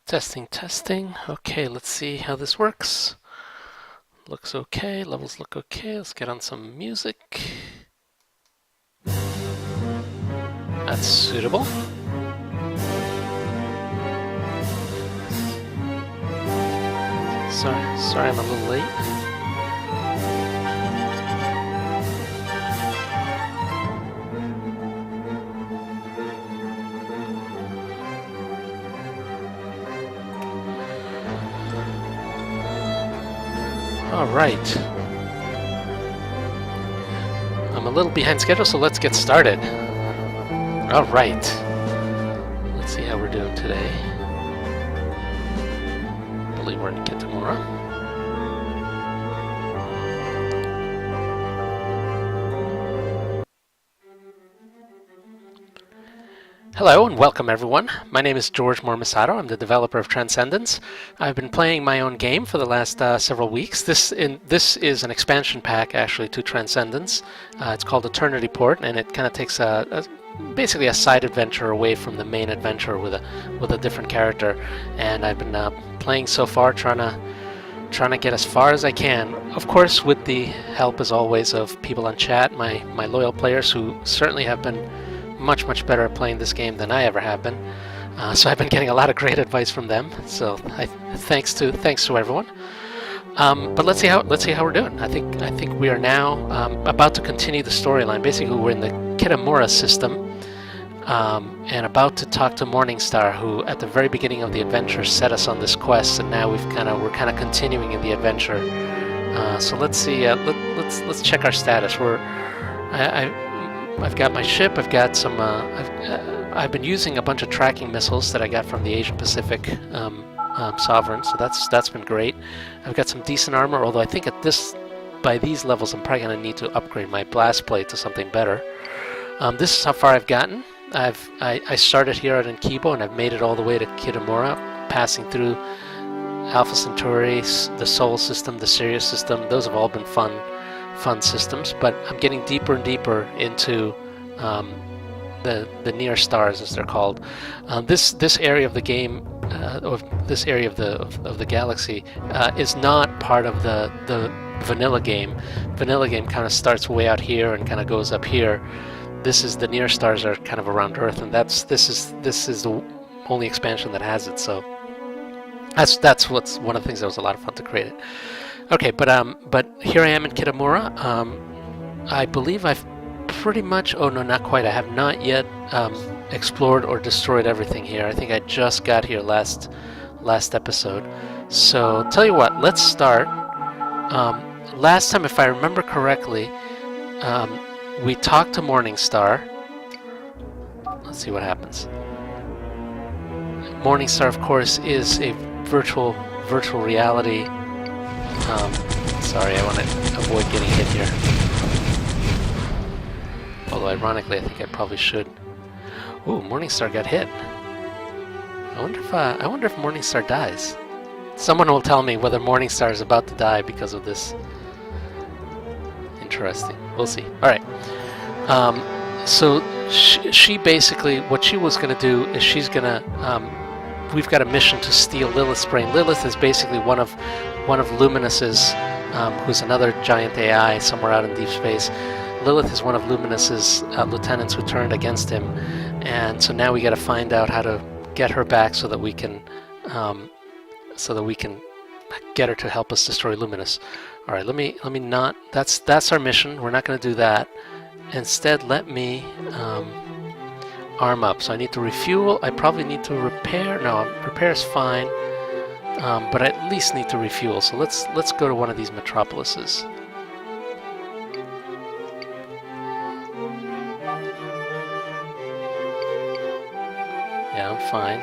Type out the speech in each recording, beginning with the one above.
Testing, testing. Okay, let's see how this works. Looks okay, levels look okay. Let's get on some music. That's suitable. Sorry I'm a little late. All right. I'm a little behind schedule, so let's get started. All right. Let's see how we're doing today. I believe we're in Kitamura. Hello and welcome everyone. My name is George Mormisato. I'm the developer of Transcendence. I've been playing my own game for the last several weeks. This is an expansion pack actually to Transcendence. It's called Eternity Port, and it kind of takes basically a side adventure away from the main adventure with a different character. And I've been playing so far, trying to get as far as I can. Of course, with the help as always of people on chat, my loyal players who certainly have been much better at playing this game than I ever have been. So I've been getting a lot of great advice from them. So thanks to everyone. But let's see how we're doing. I think we are now about to continue the storyline. Basically, we're in the Kitamura system and about to talk to Morningstar, who at the very beginning of the adventure set us on this quest, and now we're kind of continuing in the adventure. So let's see. Let's check our status. I've got my ship. I've got some. I've been using a bunch of tracking missiles that I got from the Asian Pacific Sovereign, so that's been great. I've got some decent armor, although I think by these levels, I'm probably going to need to upgrade my blast plate to something better. This is how far I've gotten. I started here out in Kibo, and I've made it all the way to Kitamura, passing through Alpha Centauri, the Sol system, the Sirius system. Those have all been fun systems, but I'm getting deeper and deeper into the near stars, as they're called. This area of the game, or this area of the galaxy, is not part of the vanilla game. Vanilla game kind of starts way out here and kind of goes up here. The near stars are kind of around Earth, and this is the only expansion that has it. So that's what's one of the things that was a lot of fun to create it. Okay, but here I am in Kitamura. I believe I've pretty much, oh no, not quite. I have not yet explored or destroyed everything here. I think I just got here last episode. So tell you what, let's start. Last time, if I remember correctly, we talked to Morningstar. Let's see what happens. Morningstar, of course, is a virtual reality. Sorry, I want to avoid getting hit here. Although, ironically, I think I probably should. Ooh, Morningstar got hit. I wonder if Morningstar dies. Someone will tell me whether Morningstar is about to die because of this. Interesting. We'll see. All right. So she basically, what she was going to do is she's going to. We've got a mission to steal Lilith's brain. Lilith is basically one of Luminous's, who's another giant AI somewhere out in deep space. Lilith is one of Luminous's lieutenants who turned against him, and so now we got to find out how to get her back so that we can get her to help us destroy Luminous. All right, let me not. That's our mission. We're not going to do that. Instead, let me arm up. So I need to refuel. I probably need to repair. No, repair is fine. But I at least need to refuel. So let's go to one of these metropolises. Yeah, I'm fine.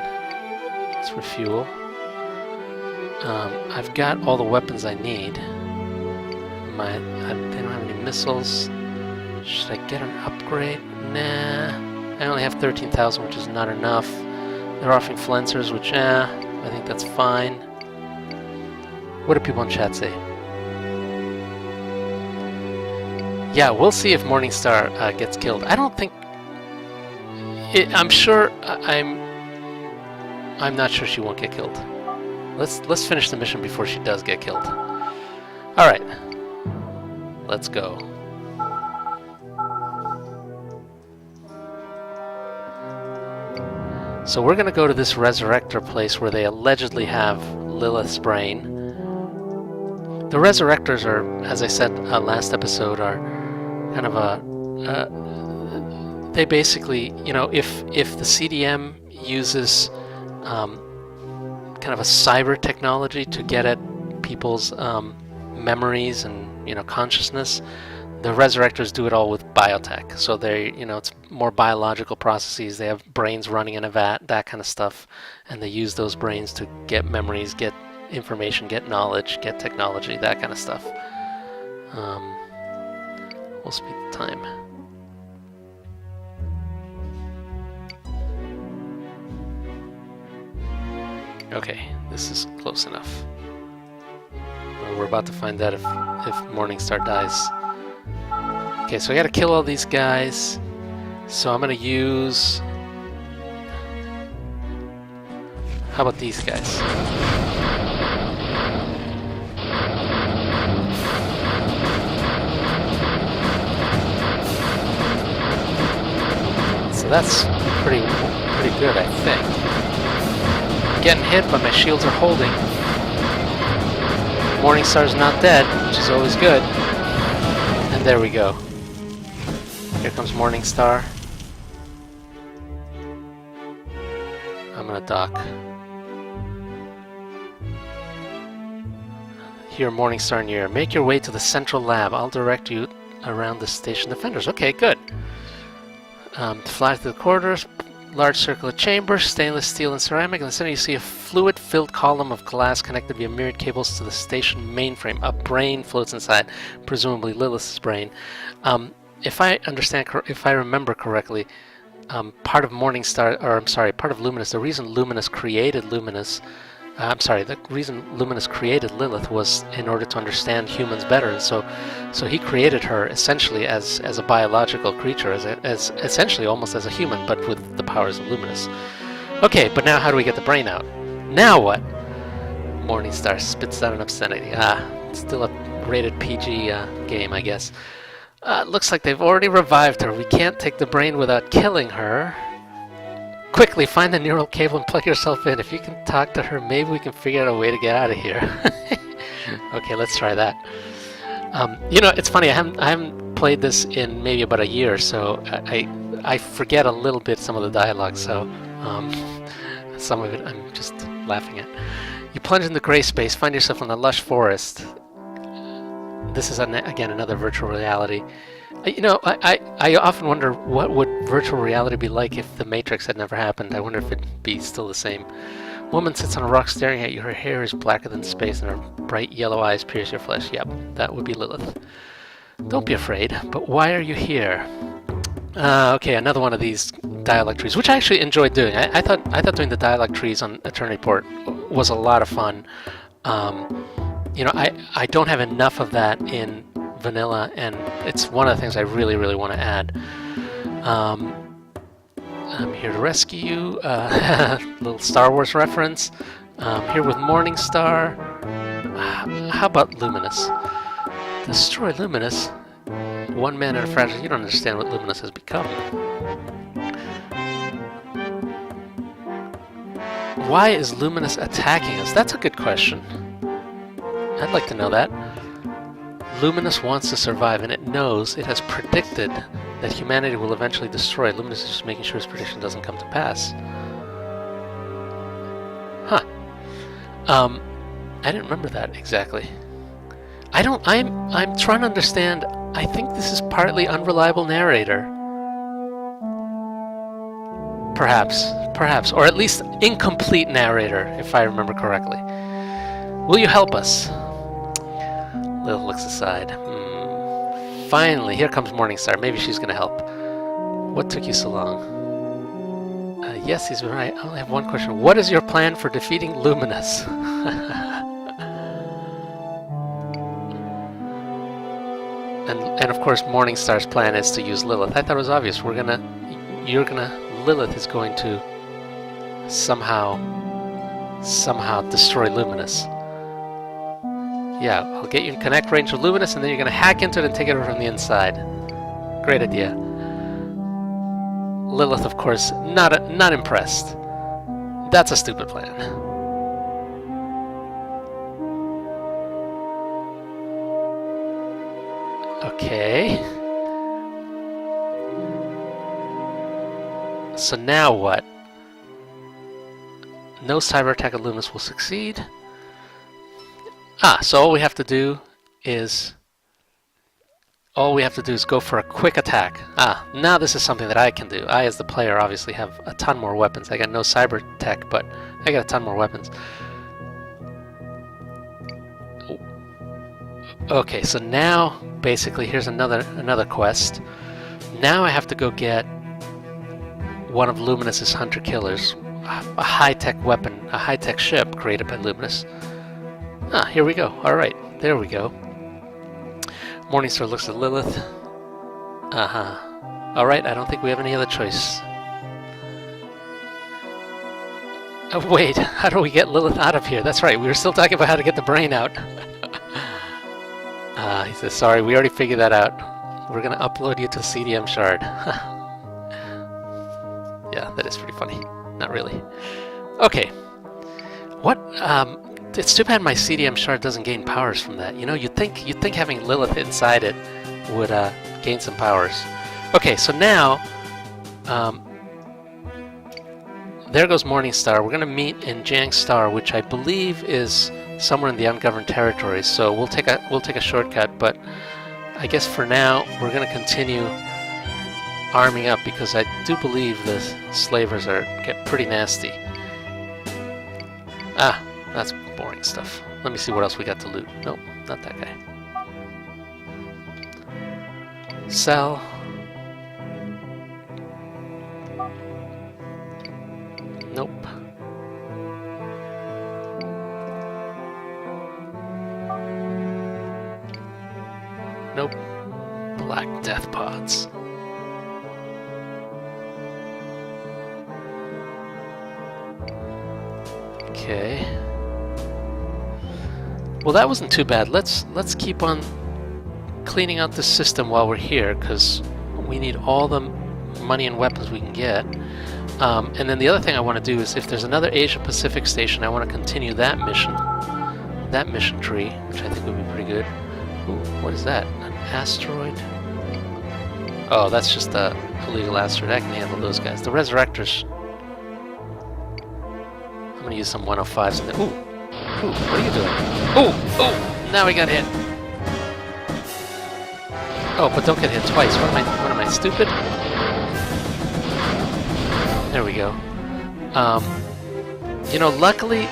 Let's refuel. I've got all the weapons I need. They don't have any missiles. Should I get an upgrade? Nah. I only have 13,000, which is not enough. They're offering Flancers, which, I think that's fine. What do people in chat say? Yeah, we'll see if Morningstar gets killed. I don't think... I'm sure I'm not sure she won't get killed. Let's finish the mission before she does get killed. All right, let's go. So we're gonna go to this resurrector place where they allegedly have Lilith's brain. The resurrectors are, as I said last episode, are kind of they basically, you know, if the CDM uses kind of a cyber technology to get at people's memories and, you know, consciousness, the resurrectors do it all with biotech. So they, you know, it's more biological processes. They have brains running in a vat, that kind of stuff, and they use those brains to get memories, get information, get knowledge, get technology, that kind of stuff. We'll speed the time. Okay, this is close enough. Well, we're about to find out if Morningstar dies. Okay, so I gotta kill all these guys. So I'm gonna use... How about these guys? So that's pretty good, I think. Getting hit, but my shields are holding. Morningstar's not dead, which is always good. And there we go. Here comes Morningstar. I'm gonna dock. Here, Morningstar near. Make your way to the central lab. I'll direct you around the station defenders. Okay, good. To fly to the corridors, large circular chamber, stainless steel and ceramic. In the center you see a fluid-filled column of glass connected via myriad cables to the station mainframe. A brain floats inside, presumably Lilith's brain. If I remember correctly, part of part of Luminous, the reason Luminous created Luminous, the reason Luminous created Lilith was in order to understand humans better. So he created her essentially as a biological creature, as essentially almost as a human, but with the powers of Luminous. Okay, but now how do we get the brain out? Now what? Morningstar spits out an obscenity. It's still a rated PG game, I guess. Looks like they've already revived her. We can't take the brain without killing her. Quickly, find the neural cable and plug yourself in. If you can talk to her, maybe we can figure out a way to get out of here. Okay, let's try that. You know, it's funny. I haven't played this in maybe about a year, so I forget a little bit some of the dialogue. So some of it I'm just laughing at. You plunge into gray space, find yourself in a lush forest. This is, again, another virtual reality. You know, I often wonder what would virtual reality be like if the Matrix had never happened. I wonder if it'd be still the same. Woman sits on a rock staring at you. Her hair is blacker than space and her bright yellow eyes pierce your flesh. Yep, that would be Lilith. Don't be afraid, but why are you here? Okay, another one of these dialogue trees, which I actually enjoyed doing. I thought doing the dialogue trees on Eternity Port was a lot of fun. You know, I don't have enough of that in vanilla, and it's one of the things I really, really want to add. I'm here to rescue you. Little Star Wars reference. Here with Morningstar. How about Luminous? Destroy Luminous? One man in a fragile... You don't understand what Luminous has become. Why is Luminous attacking us? That's a good question. I'd like to know that. Luminous wants to survive, and it knows, it has predicted that humanity will eventually destroy it. Luminous is just making sure his prediction doesn't come to pass. Huh. I didn't remember that exactly. I'm trying to understand. I think this is partly unreliable narrator. Perhaps, or at least incomplete narrator, if I remember correctly. Will you help us? Lilith looks aside. Finally, here comes Morningstar. Maybe she's going to help. What took you so long? Yes, he's right. I only have one question. What is your plan for defeating Luminous? and of course, Morningstar's plan is to use Lilith. I thought it was obvious. Lilith is going to somehow somehow destroy Luminous. Yeah, I'll get you in connect range with Luminous, and then you're going to hack into it and take it over from the inside. Great idea. Lilith, of course, not impressed. That's a stupid plan. Okay. So now what? No cyber attack of Luminous will succeed. So all we have to do is go for a quick attack. Now this is something that I can do. I, as the player, obviously have a ton more weapons. I got no cyber tech, but I got a ton more weapons. Okay, so now basically here's another quest. Now I have to go get one of Luminous's hunter-killers, a high-tech weapon, a high-tech ship created by Luminous. Here we go. All right, there we go. Morningstar looks at Lilith. All right, I don't think we have any other choice. Oh, wait, how do we get Lilith out of here? That's right, we were still talking about how to get the brain out. He says, sorry, we already figured that out. We're going to upload you to CDM shard. Yeah, that is pretty funny. Not really. Okay. What? It's too bad my CDM shard doesn't gain powers from that. You know, you'd think having Lilith inside it would gain some powers. Okay, so now there goes Morningstar. We're gonna meet in Jang Star, which I believe is somewhere in the ungoverned territories. So we'll take a shortcut, but I guess for now we're gonna continue arming up because I do believe the slavers get pretty nasty. That's boring stuff. Let me see what else we got to loot. Nope, not that guy. Sell. Nope. Nope. Black death pods. Okay. Well, that wasn't too bad. Let's keep on cleaning out the system while we're here, because we need all the money and weapons we can get. And then the other thing I want to do is, if there's another Asia Pacific station, I want to continue that mission tree, which I think would be pretty good. Ooh, what is that? An asteroid? Oh, that's just a illegal asteroid. I can handle those guys. The Resurrectors. I'm gonna use some 105s in there. Ooh, what are you doing? Oh, now we got hit. Oh, but don't get hit twice. What am I stupid? There we go. You know, luckily,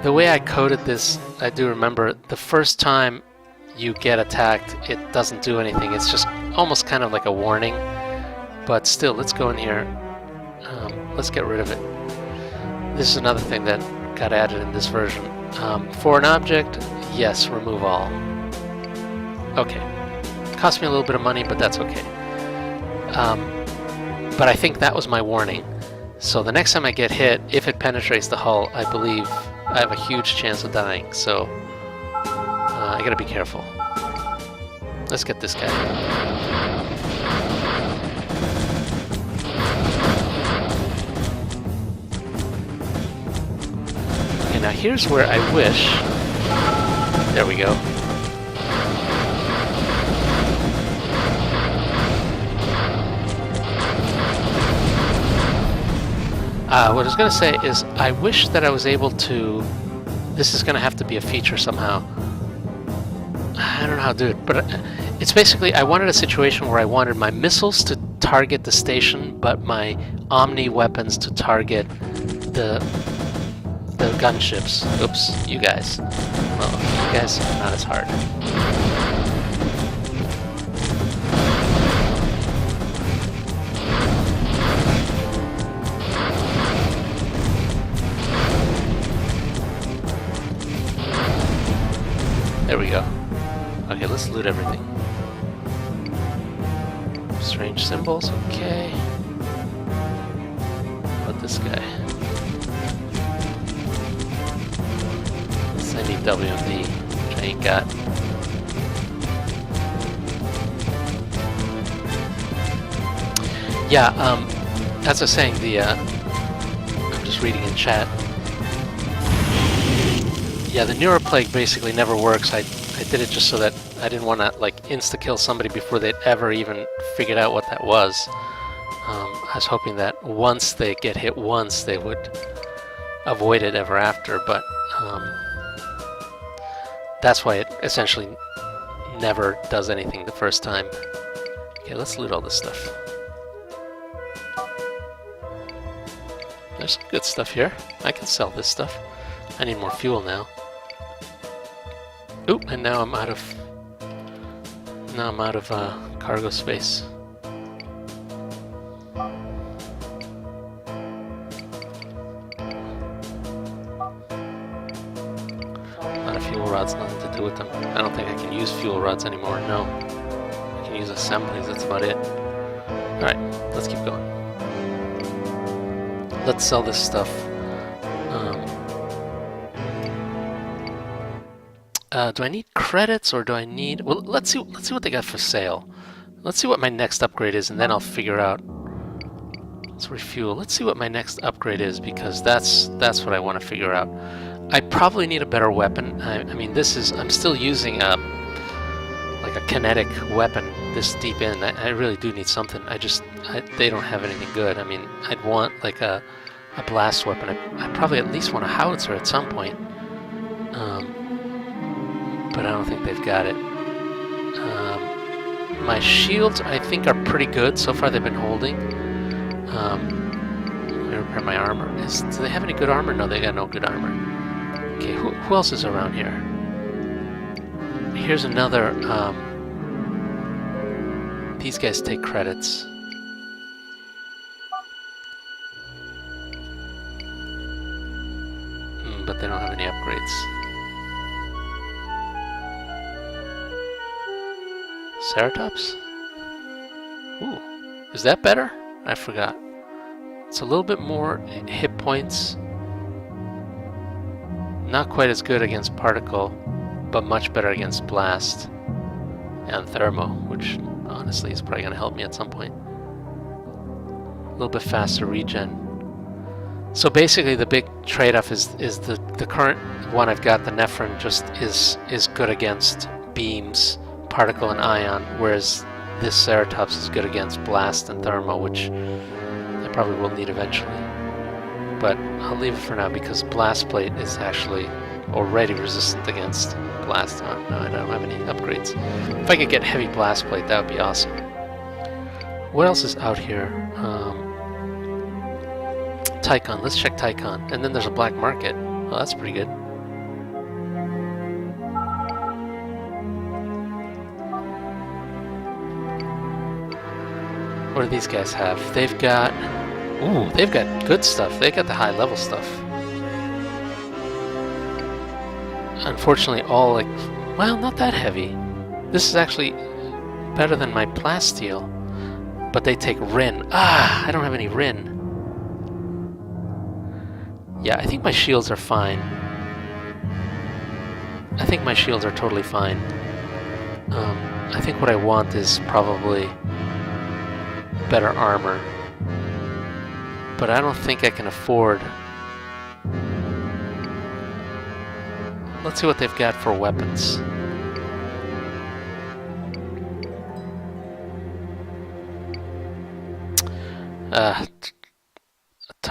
the way I coded this, I do remember the first time you get attacked, it doesn't do anything. It's just almost kind of like a warning. But still, let's go in here. Let's get rid of it. This is another thing that got added in this version. For an object, yes, remove all. Okay. Cost me a little bit of money, but that's okay. But I think that was my warning. So the next time I get hit, if it penetrates the hull, I believe I have a huge chance of dying. So I gotta be careful. Let's get this guy. Okay, now here's where I wish... There we go. What I was going to say is, I wish that I was able to... This is going to have to be a feature somehow. I don't know how to do it, but it's basically, I wanted a situation where I wanted my missiles to target the station, but my Omni weapons to target the gunships. Oops, you guys. Well, you guys are not as hard. There we go. Okay, let's loot everything. Strange symbols, okay. What about this guy? WMD, which I ain't got. Yeah, as I was saying, I'm just reading in chat. Yeah, the Neuroplague basically never works. I did it just so that I didn't want to like insta-kill somebody before they'd ever even figured out what that was. I was hoping that once they get hit once, they would avoid it ever after, but that's why it essentially never does anything the first time. Okay, let's loot all this stuff. There's some good stuff here. I can sell this stuff. I need more fuel now. Oop, and now I'm out of cargo space. Not a fuel rods, nothing to do with them. I don't think I can use fuel rods anymore. No, I can use assemblies. That's about it. All right, let's keep going. Let's sell this stuff. Do I need credits or do I need? Well, let's see what they got for sale. Let's see what my next upgrade is, and then I'll figure out. Let's refuel. Let's see what my next upgrade is, because that's what I want to figure out. I probably need a better weapon. I mean, I'm still using like a kinetic weapon this deep in. I really do need something. They don't have anything good. I mean, I'd want like a blast weapon. I probably at least want a howitzer at some point. But I don't think they've got it. My shields, I think, are pretty good. So far, they've been holding. Let me repair my armor. Do they have any good armor? No, they got no good armor. Okay, who else is around here? Here's another. These guys take credits. But they don't have any upgrades. Ceratops? Ooh, is that better? I forgot. It's a little bit more hit points. Not quite as good against particle, but much better against blast and thermo, which honestly is probably going to help me at some point. A little bit faster regen. So basically the big trade-off is the current one I've got, the Nephron, just is good against beams, particle and ion, whereas this Ceratops is good against blast and thermo, which I probably will need eventually. But I'll leave it for now because blast plate is actually already resistant against blast. Oh, no, I don't have any upgrades. If I could get heavy blast plate, that would be awesome. What else is out here? Tycon. Let's check Tycon. And then there's a black market. Oh, that's pretty good. What do these guys have? They've got... Ooh, they've got good stuff. They got the high level stuff. Unfortunately, all like... Well, not that heavy. This is actually better than my plasteel. But they take Rin. Ah, I don't have any Rin. Yeah, I think my shields are fine. I think my shields are totally fine. I think what I want is probably better armor. But I don't think I can afford... Let's see what they've got for weapons.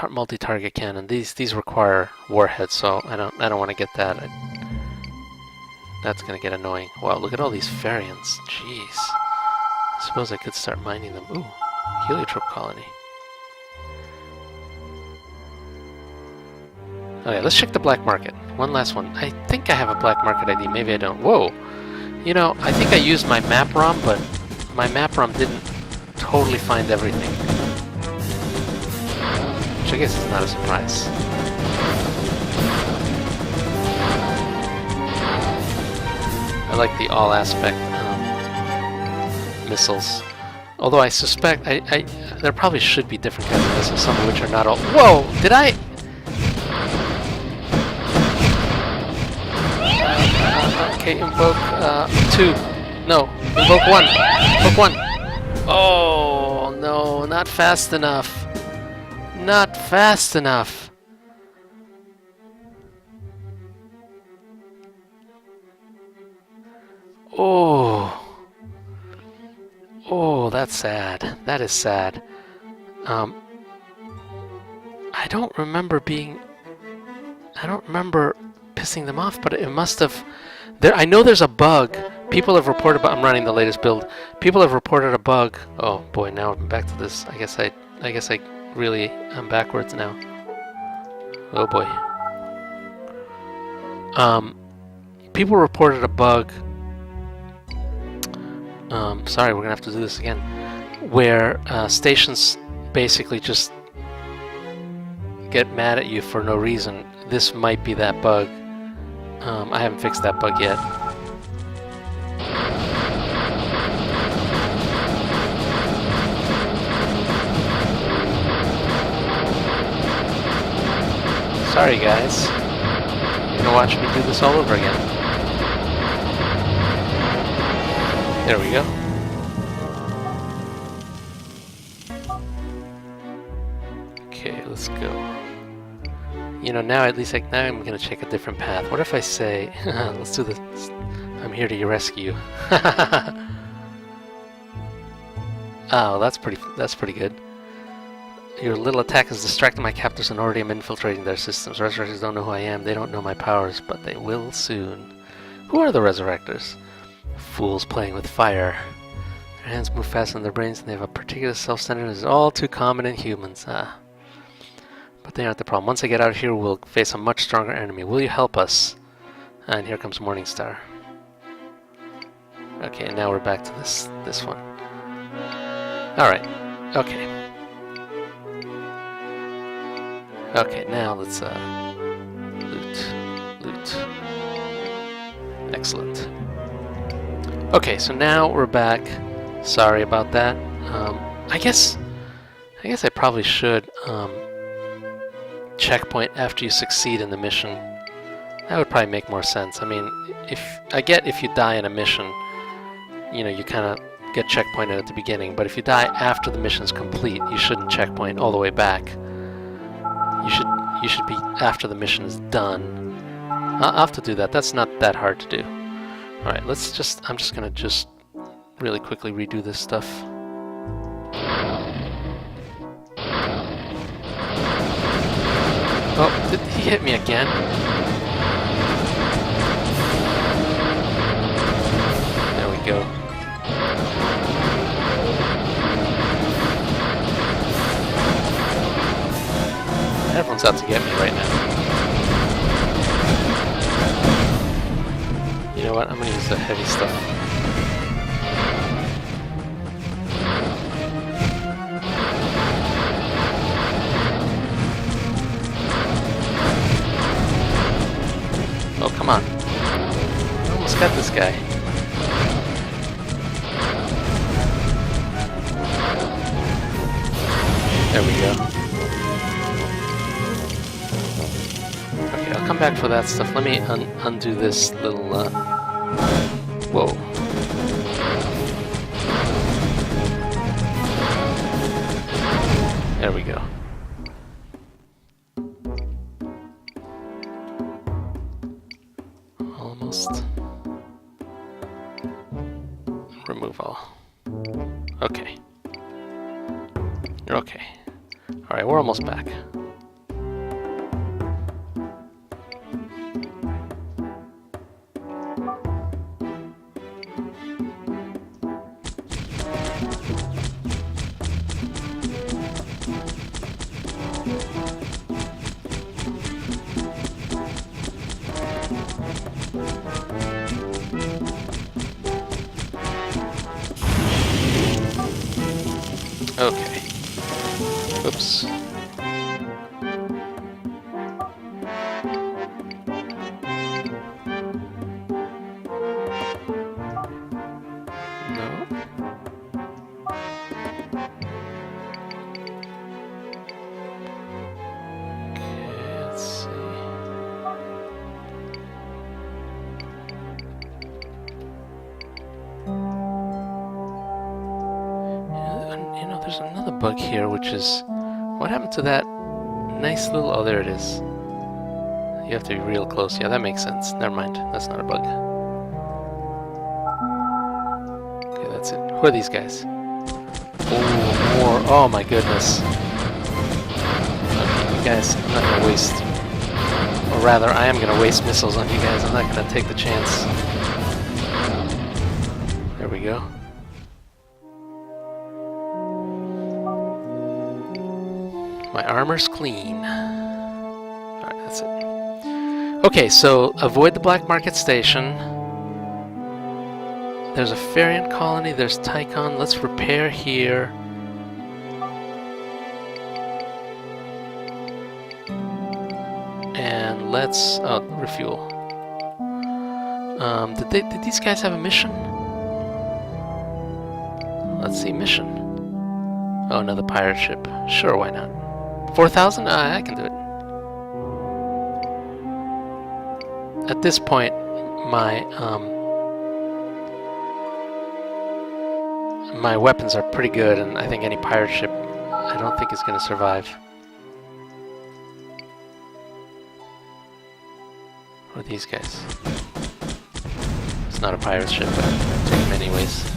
Multi-target cannon. These require warheads, so I don't want to get that. That's gonna get annoying. Wow, look at all these Farians. Jeez. I suppose I could start mining them. Ooh, heliotrope colony. Okay, let's check the black market. One last one. I think I have a black market ID. Maybe I don't. Whoa. You know, I think I used my map ROM, but my map ROM didn't totally find everything. Which I guess is not a surprise. I like the all-aspect missiles. Although I suspect there probably should be different kinds of missiles, some of which are not all... Whoa! Did I... Okay, invoke 2. No, invoke 1. Invoke 1. Oh, no, not fast enough. Not fast enough. Oh. Oh, that's sad. That is sad. I don't remember pissing them off, but it must have. I know there's a bug. People have reported. I'm running the latest build. People have reported a bug. Oh boy, now I'm back to this. I guess I really am backwards now. Oh boy. People reported a bug. Sorry, we're gonna have to do this again. Where stations basically just get mad at you for no reason. This might be that bug. I haven't fixed that bug yet. Sorry guys. You're gonna watch me do this all over again. There we go. Okay, let's go. You know, now at least now I'm gonna check a different path. What if I say, let's do this. I'm here to rescue. Oh, that's pretty good. Your little attack has distracted my captors and already am infiltrating their systems. Resurrectors don't know who I am. They don't know my powers, but they will soon. Who are the Resurrectors? Fools playing with fire. Their hands move faster than their brains, and they have a particular self-centeredness all too common in humans. But they aren't the problem. Once I get out of here, we'll face a much stronger enemy. Will you help us? And here comes Morningstar. Okay, and now we're back to this one. Alright. Okay. Okay, now let's loot. Excellent. Okay, so now we're back. Sorry about that. I guess I probably should checkpoint after you succeed in the mission. That would probably make more sense. I mean, if you die in a mission, you know, you kind of get checkpointed at the beginning, but if you die after the mission's complete, you shouldn't checkpoint all the way back. You should be after the mission is done. I'll have to do that. That's not that hard to do. All right, I'm just gonna really quickly redo this stuff. Oh, did he hit me again? There we go. Everyone's out to get me right now. You know what? I'm gonna use the heavy stuff. Oh, come on. I almost got this guy. There we go. Okay, I'll come back for that stuff. Let me undo this little, whoa. There we go. Almost. Remove all. Okay. You're okay. Alright, we're almost back. Okay. Oops. No. Okay, let's see. another bug here, which is... What happened to that nice little... Oh, there it is. You have to be real close. Yeah, that makes sense. Never mind. That's not a bug. Okay, that's it. Who are these guys? Oh, more. Oh my goodness. Okay, you guys, I'm not gonna waste... Or rather, I am gonna waste missiles on you guys. I'm not gonna take the chance. There we go. My armor's clean. Alright, that's it. Okay, so avoid the black market station. There's a Farian colony, there's Tycon. Let's repair here. And let's... Oh, refuel. Did these guys have a mission? Let's see, mission. Oh, another pirate ship. Sure, why not? 4,000? I can do it. At this point, my my weapons are pretty good, and I think any pirate ship, I don't think is going to survive. Who are these guys? It's not a pirate ship, but I'll take them anyways.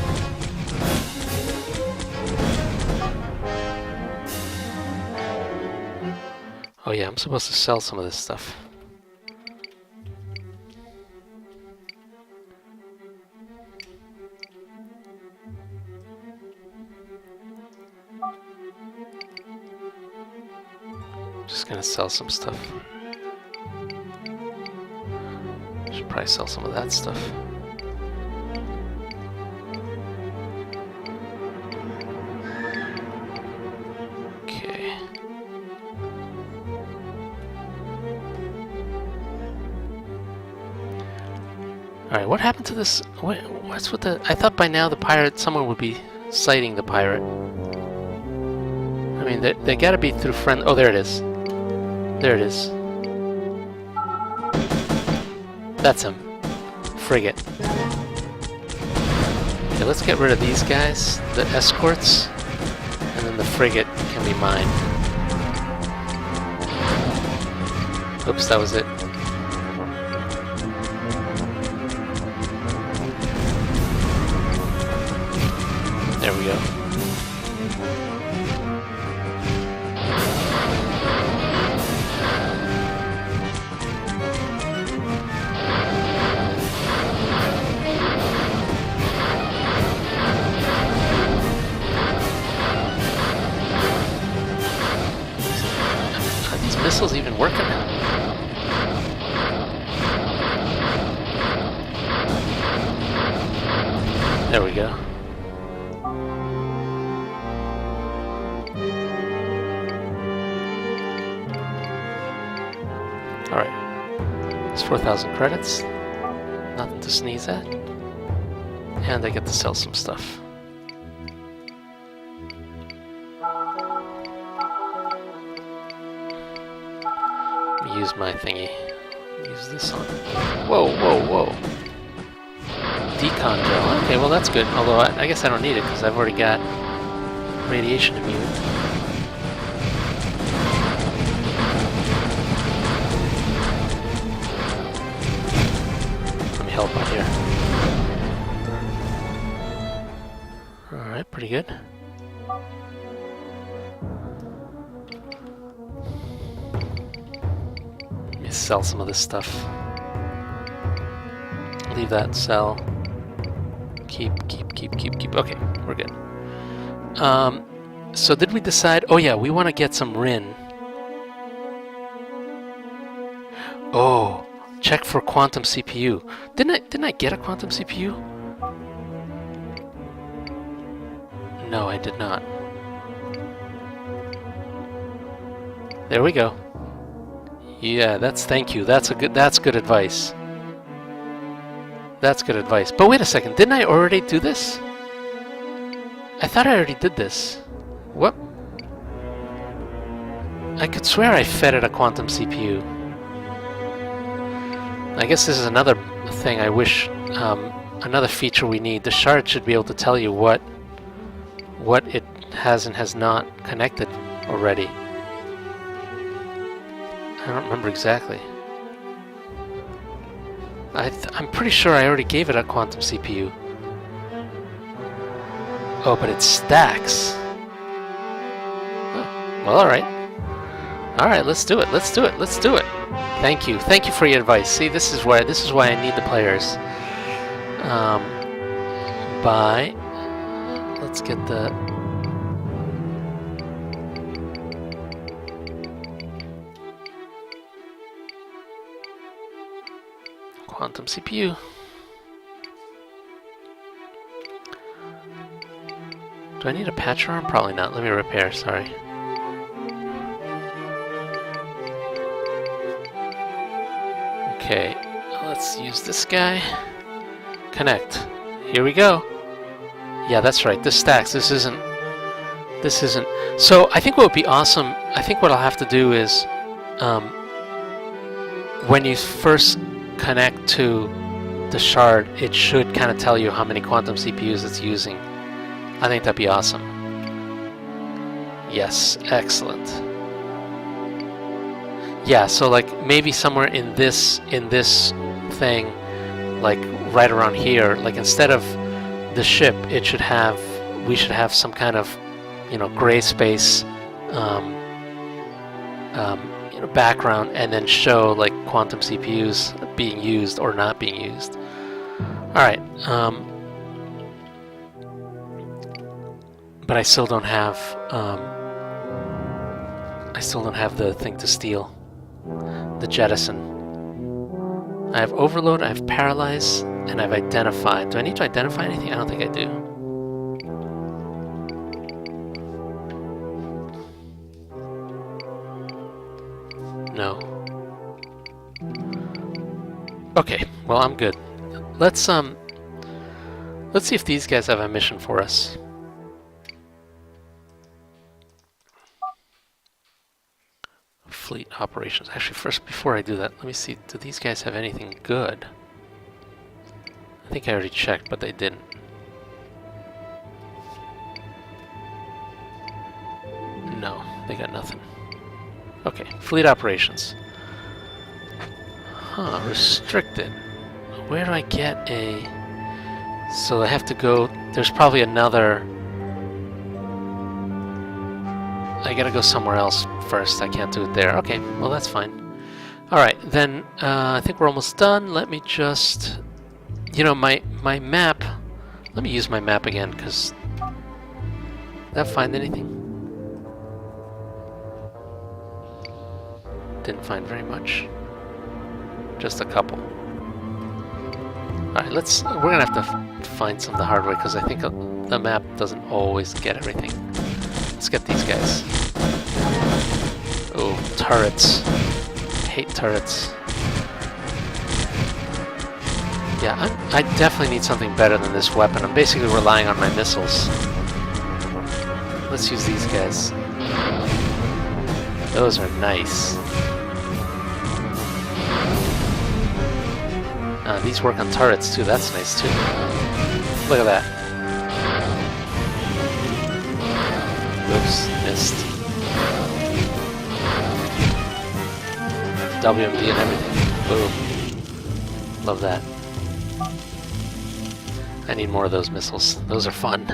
Oh yeah, I'm supposed to sell some of this stuff. Just gonna sell some stuff. Should probably sell some of that stuff. Okay. Alright, what happened to this? What's with the... I thought by now the pirate, someone would be sighting the pirate. I mean, they gotta be through friend... Oh, there it is. There it is. That's him. Frigate. Okay, let's get rid of these guys, the escorts, and then the frigate can be mine. Oops, that was it. There we go. Are these missiles even working now? There we go. Alright, it's 4,000 credits, nothing to sneeze at, and I get to sell some stuff. Let me use my thingy, use this on. Whoa, whoa, whoa. Decon gel, okay, well that's good, although I guess I don't need it because I've already got radiation immune. Help out here. Alright, pretty good. Let me sell some of this stuff. Leave that, sell. Keep. Okay, we're good. So did we decide? Oh yeah, we want to get some Rin. Oh. Check for quantum CPU. Didn't I get a quantum CPU? No, I did not. There we go. Yeah, thank you. That's good advice. That's good advice. But wait a second, didn't I already do this? I thought I already did this. What? I could swear I fed it a quantum CPU. I guess this is another thing I wish, another feature we need. The shard should be able to tell you what it has not connected already. I don't remember exactly. I'm pretty sure I already gave it a quantum CPU. Oh, but it stacks. Oh, well, all right. All right, let's do it. Let's do it. Let's do it. Thank you. Thank you for your advice. See, this is why I need the players. Let's get the quantum CPU. Do I need a patch arm? Probably not. Let me repair, sorry. Okay, let's use this guy. Connect. Here we go. Yeah, that's right. This stacks. This isn't. So I think what would be awesome, I think what I'll have to do is, when you first connect to the shard, it should kind of tell you how many quantum CPUs it's using. I think that'd be awesome. Yes, excellent. Yeah, so like maybe somewhere in this thing, like right around here, like instead of the ship, we should have some kind of, gray space, background, and then show like quantum CPUs being used or not being used. All right, but I still don't have the thing to steal, the jettison. I have overload, I have paralyze, and I've identified. Do I need to identify anything? I don't think I do. No. Okay, well I'm good. Let's see if these guys have a mission for us. Fleet operations. Actually, first, before I do that, let me see, do these guys have anything good? I think I already checked, but they didn't. No, they got nothing. Okay, fleet operations. Huh, restricted. Where do I get a... So I have to go... There's probably another... I gotta go somewhere else first. I can't do it there. Okay, well that's fine. Alright, then I think we're almost done. Let me just... my map... Let me use my map again, because... Did that find anything? Didn't find very much. Just a couple. Alright, we're gonna have to find some the hard way, because I think the map doesn't always get everything. Let's get these guys. Oh, turrets. I hate turrets. Yeah, I definitely need something better than this weapon. I'm basically relying on my missiles. Let's use these guys. Those are nice. These work on turrets too, that's nice too. Look at that. Oops, missed. WMD and everything. Boom. Love that. I need more of those missiles. Those are fun.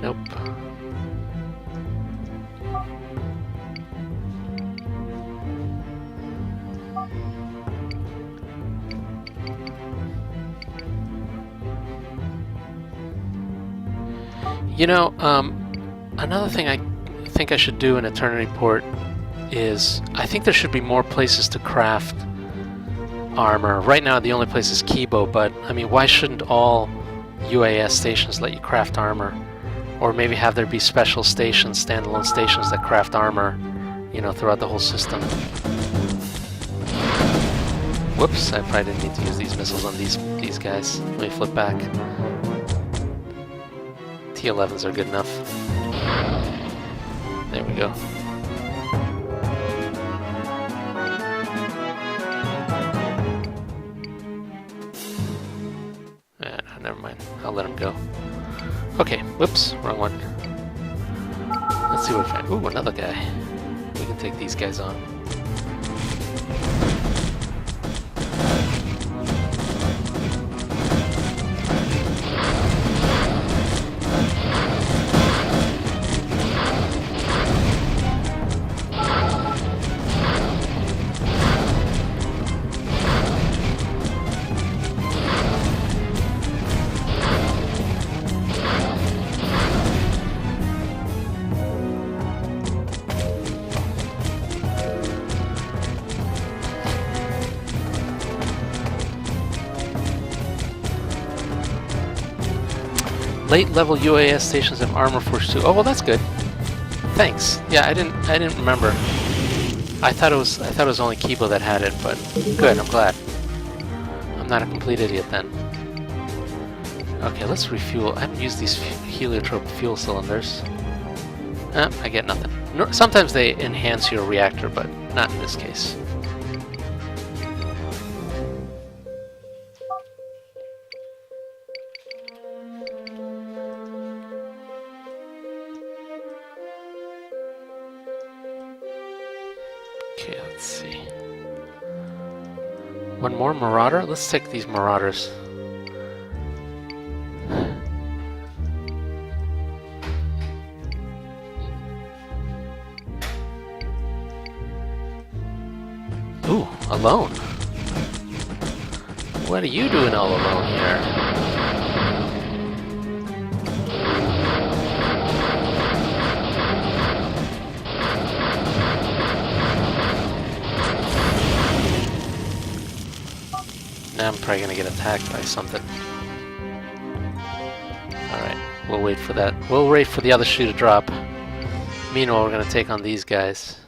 Nope. Another thing I think I should do in Eternity Port is, I think there should be more places to craft armor. Right now the only place is Kibo, but I mean, why shouldn't all UAS stations let you craft armor? Or maybe have there be special stations, standalone stations that craft armor, throughout the whole system. Whoops, I probably didn't need to use these missiles on these guys. Let me flip back. T11s are good enough. There we go. Never mind. I'll let him go. Okay, whoops, wrong one. Let's see what we find. Ooh, another guy. We can take these guys on. Late level UAS stations have armor forge too. Oh well, that's good. Thanks. Yeah, I didn't remember. I thought it was only Kibo that had it, but good. I'm glad. I'm not a complete idiot then. Okay, let's refuel. I haven't used these heliotrope fuel cylinders. I get nothing. No, sometimes they enhance your reactor, but not in this case. Okay, let's see. One more Marauder? Let's take these Marauders. Ooh, alone. What are you doing all alone here? Now I'm probably gonna get attacked by something. Alright, we'll wait for that. We'll wait for the other shoe to drop. Meanwhile, we're gonna take on these guys.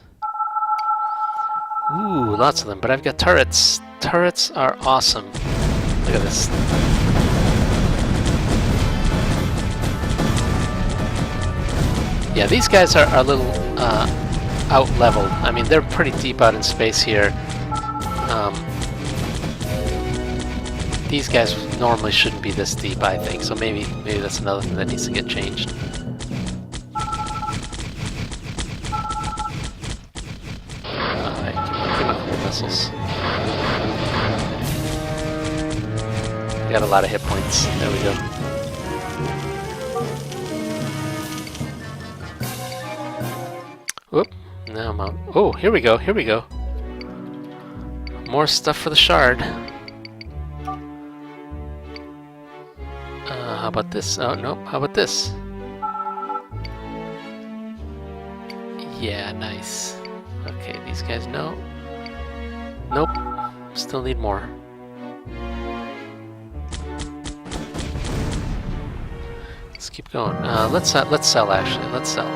Ooh, lots of them, but I've got turrets. Turrets are awesome. Look at this. Yeah, these guys are a little out-leveled. I mean, they're pretty deep out in space here. These guys normally shouldn't be this deep, I think, so maybe that's another thing that needs to get changed. Alright, give him a couple missiles. Got a lot of hit points. There we go. Whoop, now I'm out. Oh, here we go, here we go. More stuff for the shard. How about this? Oh, no. How about this? Yeah, nice. Okay, these guys, no. Nope. Still need more. Let's keep going. Let's sell, actually. Let's sell.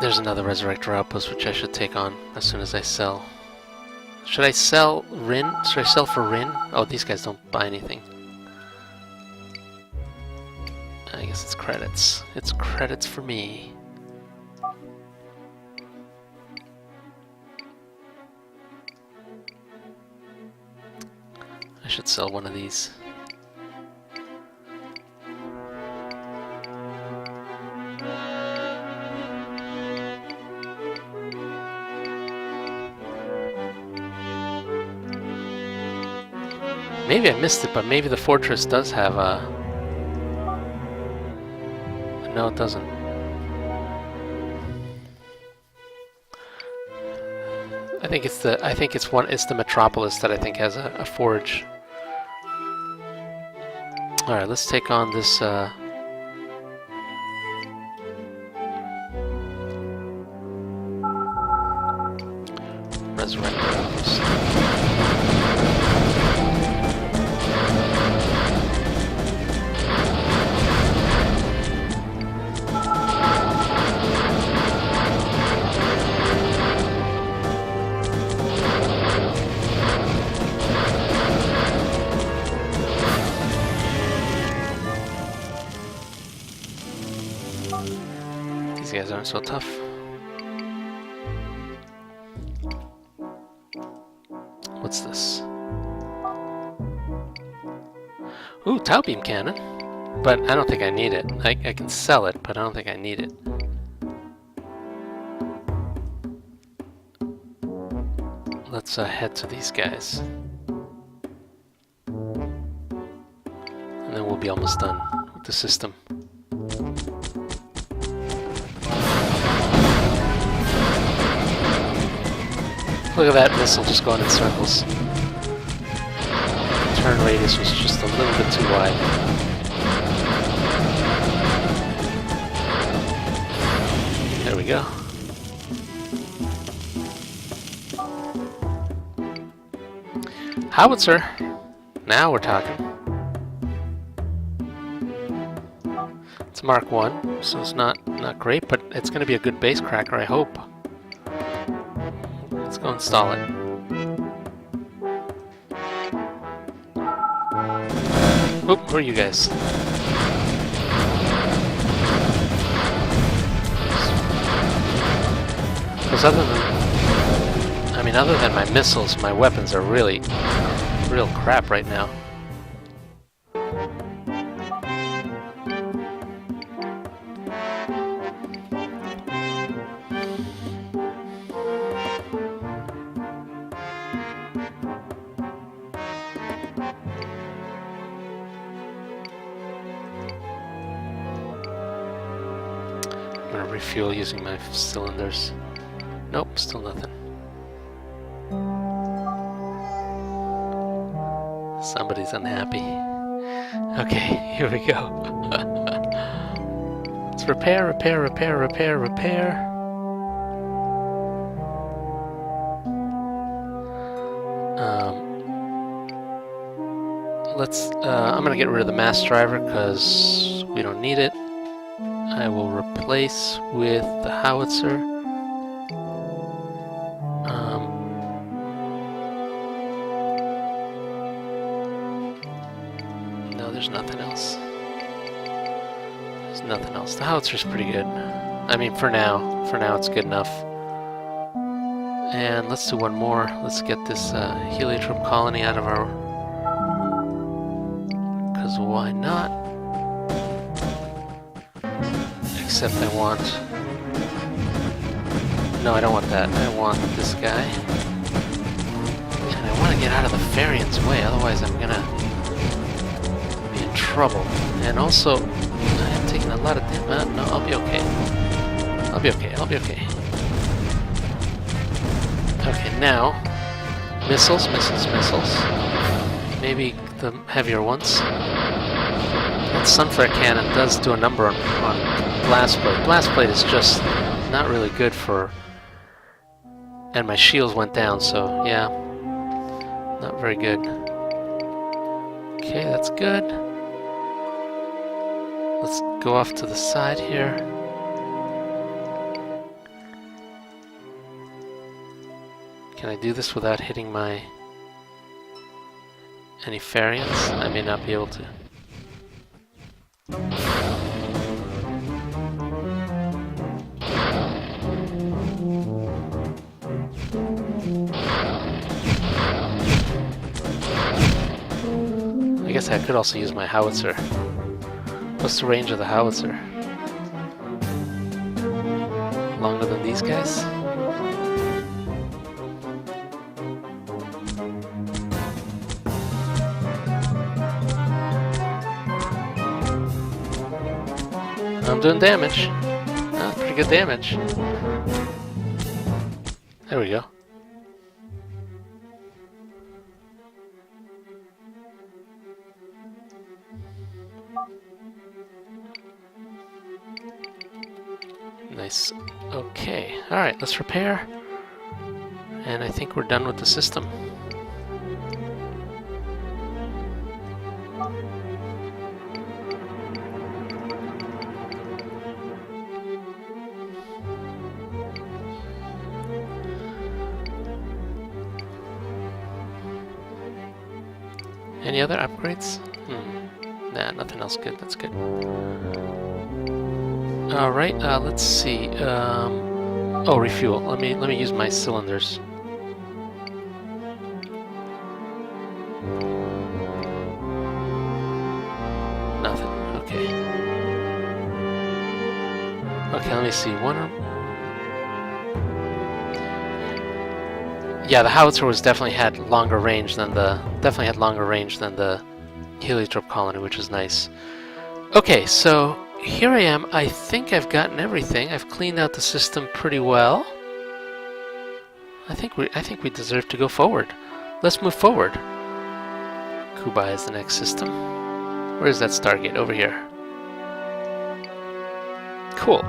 There's another Resurrector Outpost which I should take on as soon as I sell. Should I sell Rin? Should I sell for Rin? Oh, these guys don't buy anything. I guess it's credits. It's credits for me. I should sell one of these. Maybe I missed it, but maybe the fortress does have a... No, it doesn't. I think it's the Metropolis that I think has a forge. All right, let's take on this. Resurrector. guys aren't so tough. What's this? Ooh, Tau Beam Cannon. But I don't think I need it. I can sell it, but I don't think I need it. Let's head to these guys. And then we'll be almost done with the system. Look at that missile just going in circles. Turn radius was just a little bit too wide. There we go. Howitzer. Now we're talking. It's Mark 1, so it's not great, but it's going to be a good base cracker, I hope. Let's go install it. Oop, who are you guys? Because other than my missiles, my weapons are really real crap right now. I'm gonna refuel using my cylinders. Nope, still nothing. Somebody's unhappy. Okay, here we go. Let's repair. I'm gonna get rid of the mass driver because we don't need it. I will replace with the howitzer. No, there's nothing else. There's nothing else. The howitzer's pretty good. I mean, for now. For now, it's good enough. And let's do one more. Let's get this heliotrope colony out of our... Because why not? Except I want... No, I don't want that. I want this guy. And I want to get out of the Farian's way, otherwise I'm gonna be in trouble. And also, I am taking a lot of damage. No, I'll be okay. I'll be okay. Okay, now, missiles. Maybe the heavier ones. That Sunflare Cannon does do a number on Blast Plate. Blast Plate is just not really good for... And my shields went down, so yeah. Not very good. Okay, that's good. Let's go off to the side here. Can I do this without hitting my... any Farians? I may not be able to. I guess I could also use my howitzer. What's the range of the howitzer? Longer than these guys? I'm doing damage. Oh, pretty good damage. There we go. Nice. Okay. Alright, let's repair. And I think we're done with the system. Any other upgrades? Nah, nothing else good. That's good. All right. Let's see. Oh, refuel. Let me use my cylinders. Nothing. Okay. Okay. Let me see. Yeah, the howitzer was definitely had longer range than the heliotrope colony, which is nice. Okay, so here I am. I think I've gotten everything. I've cleaned out the system pretty well. I think we deserve to go forward. Let's move forward. Kubai is the next system. Where is that Stargate? Over here. Cool.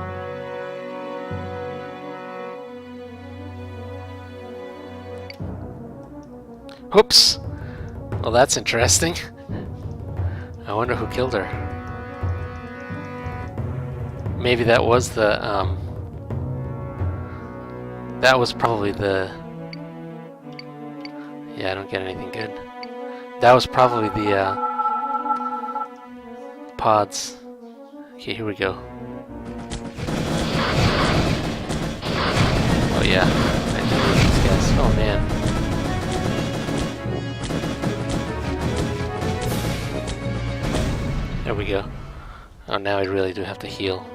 Oops. Well, that's interesting. I wonder who killed her. Maybe that was the, that was probably the... Yeah, I don't get anything good. That was probably the, pods. Okay, here we go. Oh yeah, I know these guys. Oh man. There we go. Oh, now I really do have to heal.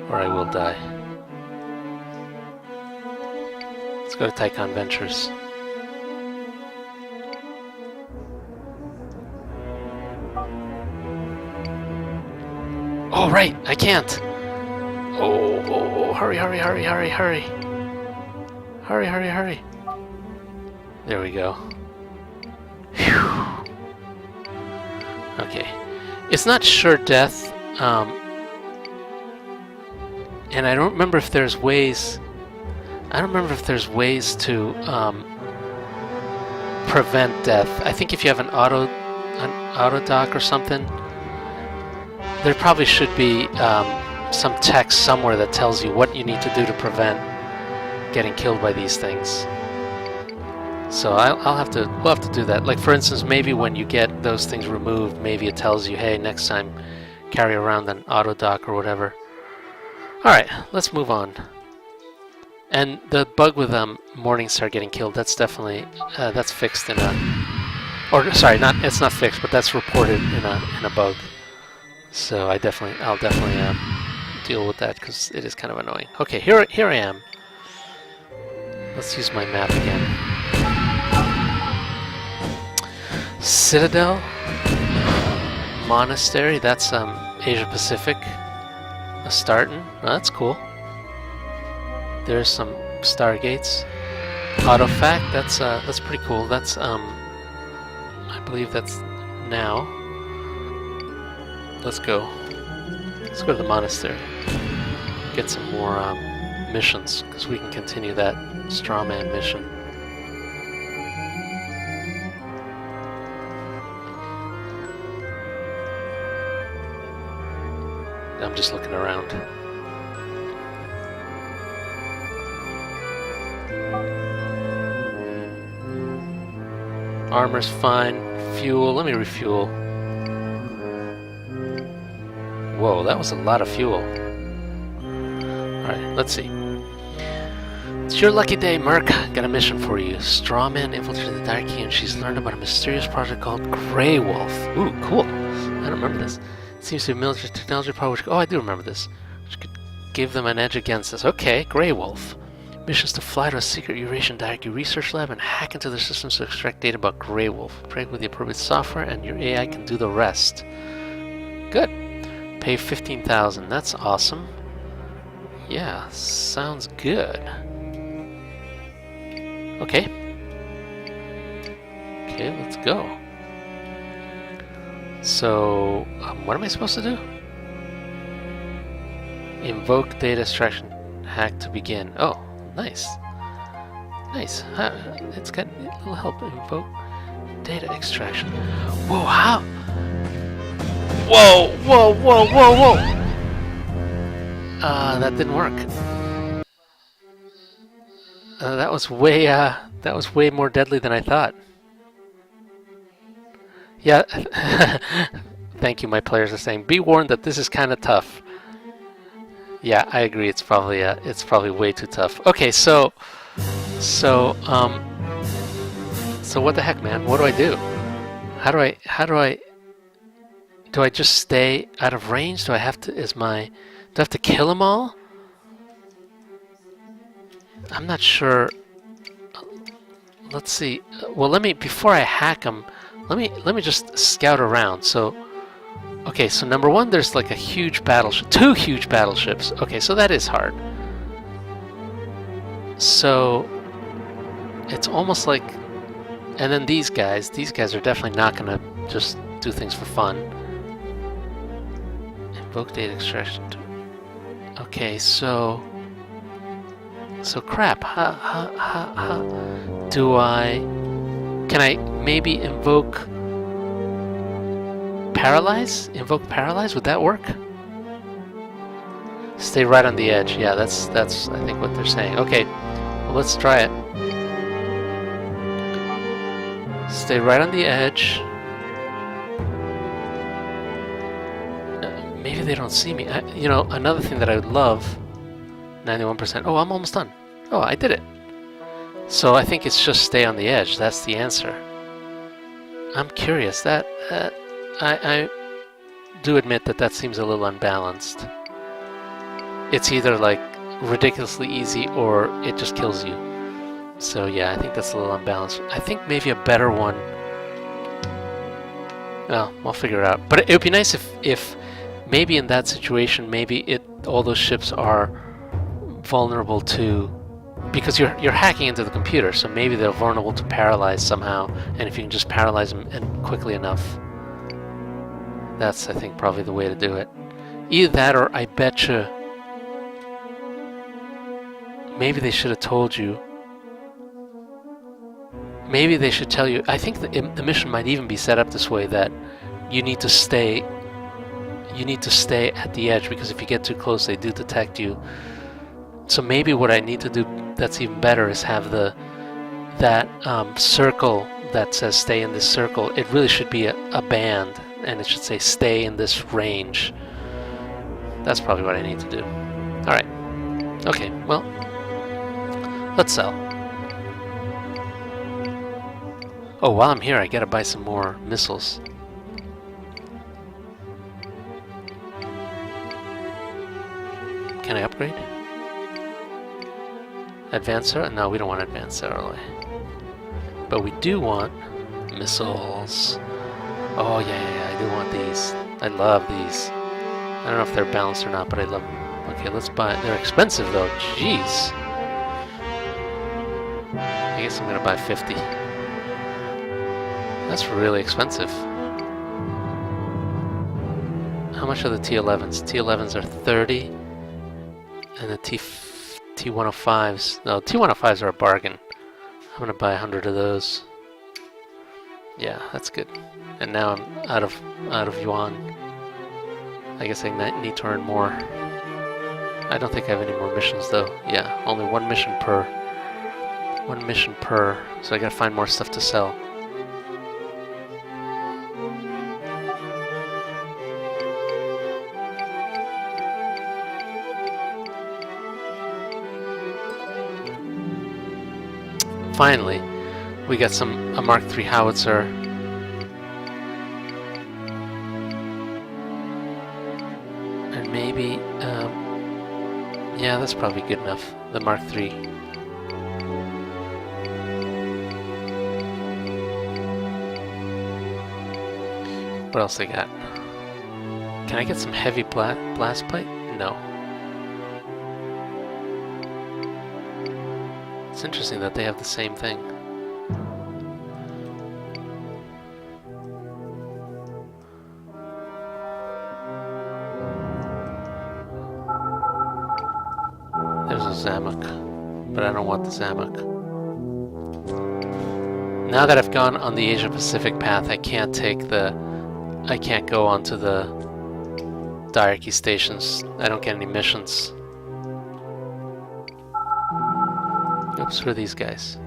Or I will die. Let's go to Tycon Ventures. Oh, right! I can't! Oh, hurry, hurry, hurry, hurry, hurry! Hurry, hurry, hurry! There we go. Whew. Okay. It's not sure death, and I don't remember if there's ways... I don't remember if there's ways to prevent death. I think if you have an auto dock or something, there probably should be some text somewhere that tells you what you need to do to prevent getting killed by these things. So we'll have to do that. Like for instance, maybe when you get those things removed, maybe it tells you, hey, next time carry around an auto dock or whatever. All right, let's move on. And the bug with Morningstar getting killed, that's definitely that's fixed in a, or sorry, it's not fixed, but that's reported in a bug. So I'll definitely deal with that because it is kind of annoying. Okay, here I am. Let's use my map again. Citadel, Monastery. That's Asia Pacific. Astartan. Oh, that's cool. There's some Stargates. Autofact. That's pretty cool. That's I believe that's now. Let's go. Let's go to the monastery. Get some more missions, because we can continue that strawman mission. I'm just looking around. Armor's fine. Fuel. Let me refuel. Whoa, that was a lot of fuel. Alright, let's see. It's your lucky day, Merc. Got a mission for you. Strawman infiltrated the Darky and she's learned about a mysterious project called Grey Wolf. Ooh, cool. I don't remember this. It seems to be military technology power which... Oh, I do remember this. Which could give them an edge against us. Okay, Grey Wolf. Missions to fly to a secret Eurasian Darky research lab and hack into their systems to extract data about Grey Wolf. Break with the appropriate software and your AI can do the rest. Good. Pay 15,000. That's awesome. Yeah, sounds good. Okay. Okay, let's go. So, what am I supposed to do? Invoke data extraction hack to begin. Oh, nice. Nice. It's got a little help. Invoke data extraction. Whoa, how? Whoa, whoa, whoa, whoa, whoa! That didn't work. That was way more deadly than I thought. Yeah. Thank you. My players are saying, be warned that this is kind of tough. Yeah, I agree. It's probably way too tough. Okay, so so what the heck, man? What do I do? Do I just stay out of range? Do I have to? Do I have to kill them all? I'm not sure. Let's see. Well, before I hack them, let me just scout around. So, okay, so number one, there's like a huge battleship, two huge battleships. Okay, so that is hard. So, it's almost like, and then these guys are definitely not gonna just do things for fun. Invoke data extraction. Okay, so crap. Can I maybe invoke paralyze? Invoke paralyze? Would that work? Stay right on the edge. Yeah, that's I think what they're saying. Okay, well, let's try it. Stay right on the edge. Maybe they don't see me. You know, another thing that I would love. 91%. Oh, I'm almost done. Oh, I did it. So I think it's just stay on the edge. That's the answer. I'm curious. I do admit that seems a little unbalanced. It's either like ridiculously easy or it just kills you. So yeah, I think that's a little unbalanced. I think maybe a better one. Well, I'll figure it out. But it would be nice if maybe in that situation, maybe all those ships are vulnerable to, because you're hacking into the computer, so maybe they're vulnerable to paralyze somehow, and if you can just paralyze them and quickly enough, that's, I think, probably the way to do it. Either that, or I betcha maybe they should have told you. Maybe they should tell you. I think the mission might even be set up this way, that you need to stay at the edge, because if you get too close, they do detect you. So maybe what I need to do that's even better is have that circle that says stay in this circle. It really should be a band, and it should say stay in this range. That's probably what I need to do. Alright. Okay, well, let's sell. Oh, while I'm here, I gotta buy some more missiles. Can I upgrade? Advancer? No, we don't want Advancer early. But we do want missiles. Oh, yeah, I do want these. I love these. I don't know if they're balanced or not, but I love them. Okay, let's buy. They're expensive, though. Jeez. I guess I'm gonna buy 50. That's really expensive. How much are the T11s? T11s are 30. And the T105s, no, T105s are a bargain. I'm gonna buy 100 of those. Yeah, that's good. And now I'm out of yuan. I guess I need to earn more. I don't think I have any more missions though. Yeah, only one mission per. One mission per. So I gotta find more stuff to sell. Finally, we got a Mark III howitzer. And maybe, yeah, that's probably good enough. The Mark III. What else they got? Can I get some heavy blast plate? No. It's interesting that they have the same thing. There's a Zamook, but I don't want the Zamook. Now that I've gone on the Asia Pacific path, I can't go onto the diarchy stations. I don't get any missions. Oops, who are these guys?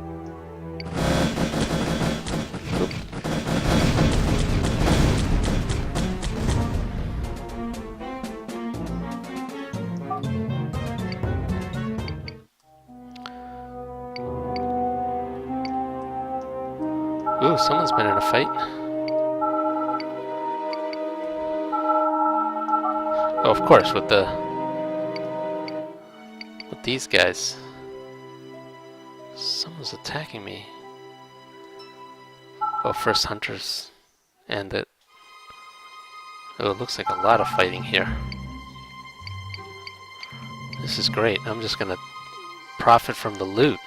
Oop. Ooh, someone's been in a fight. Oh, of course, with these guys. Someone's attacking me. Oh, first hunters. And it... Oh, it looks like a lot of fighting here. This is great. I'm just gonna profit from the loot.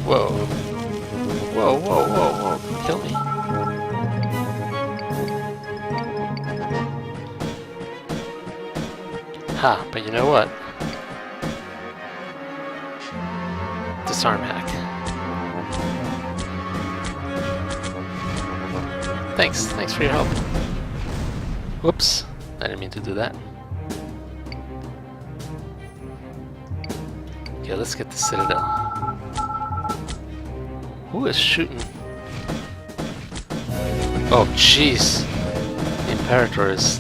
Whoa. Whoa, whoa, whoa, whoa. Kill me. Ha, but you know what? Disarm hack. Thanks for your help. Whoops, I didn't mean to do that. Okay, let's get the Citadel. Who is shooting? Oh, jeez. The Imperator is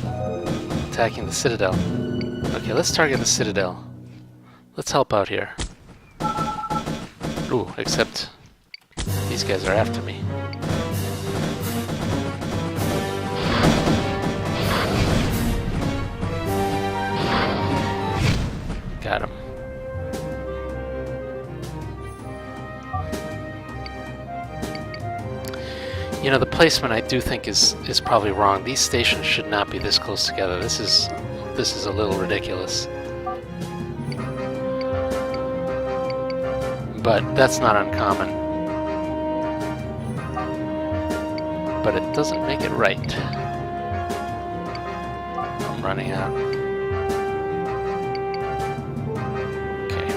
attacking the Citadel. Okay, let's target the Citadel. Let's help out here. Ooh, except these guys are after me. Got him. You know, the placement I do think is probably wrong. These stations should not be this close together. This is a little ridiculous. But that's not uncommon. But it doesn't make it right. I'm running out. Okay.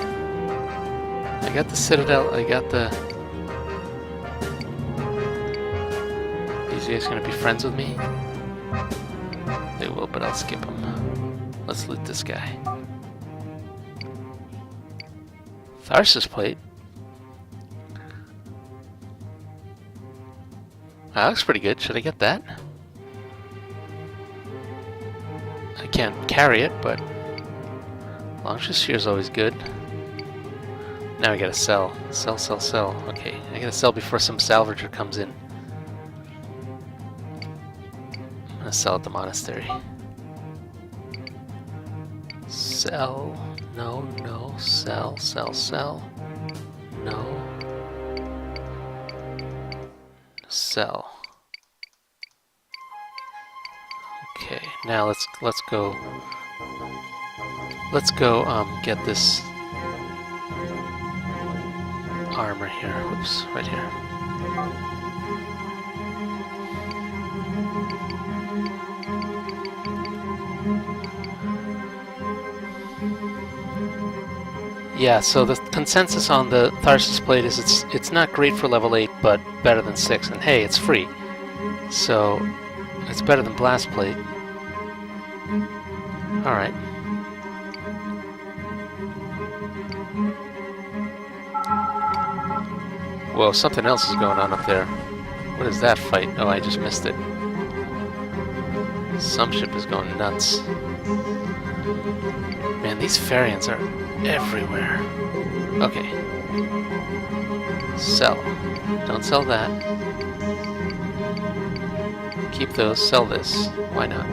I got the Citadel, I got the... These guys gonna be friends with me? They will, but I'll skip them. Let's loot this guy. Tharsis plate? That looks pretty good. Should I get that? I can't carry it, but Longshire is always good. Now I gotta sell. Sell, sell, sell. Okay, I gotta sell before some salvager comes in. I'm gonna sell at the monastery. Sell. No, no. Sell, sell, sell. No. Sell. Okay, now let's go get this armor here. Whoops, right here. Yeah, so the consensus on the Tharsis plate is it's not great for level 8, but better than 6. And hey, it's free. So it's better than Blast plate. Alright. Whoa, something else is going on up there. What is that fight? Oh, I just missed it. Some ship is going nuts. Man, these Farians are everywhere. Okay. Sell. Don't sell that. Keep those. Sell this. Why not?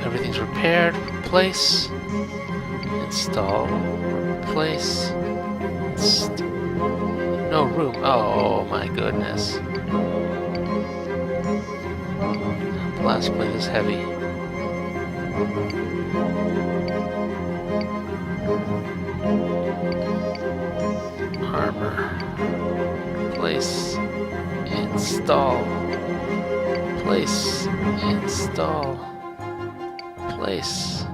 Everything's repaired. Replace. Install. Replace. No room. Oh my goodness. Blast plate is heavy. Armor. Place. Install. Place. Install. Place.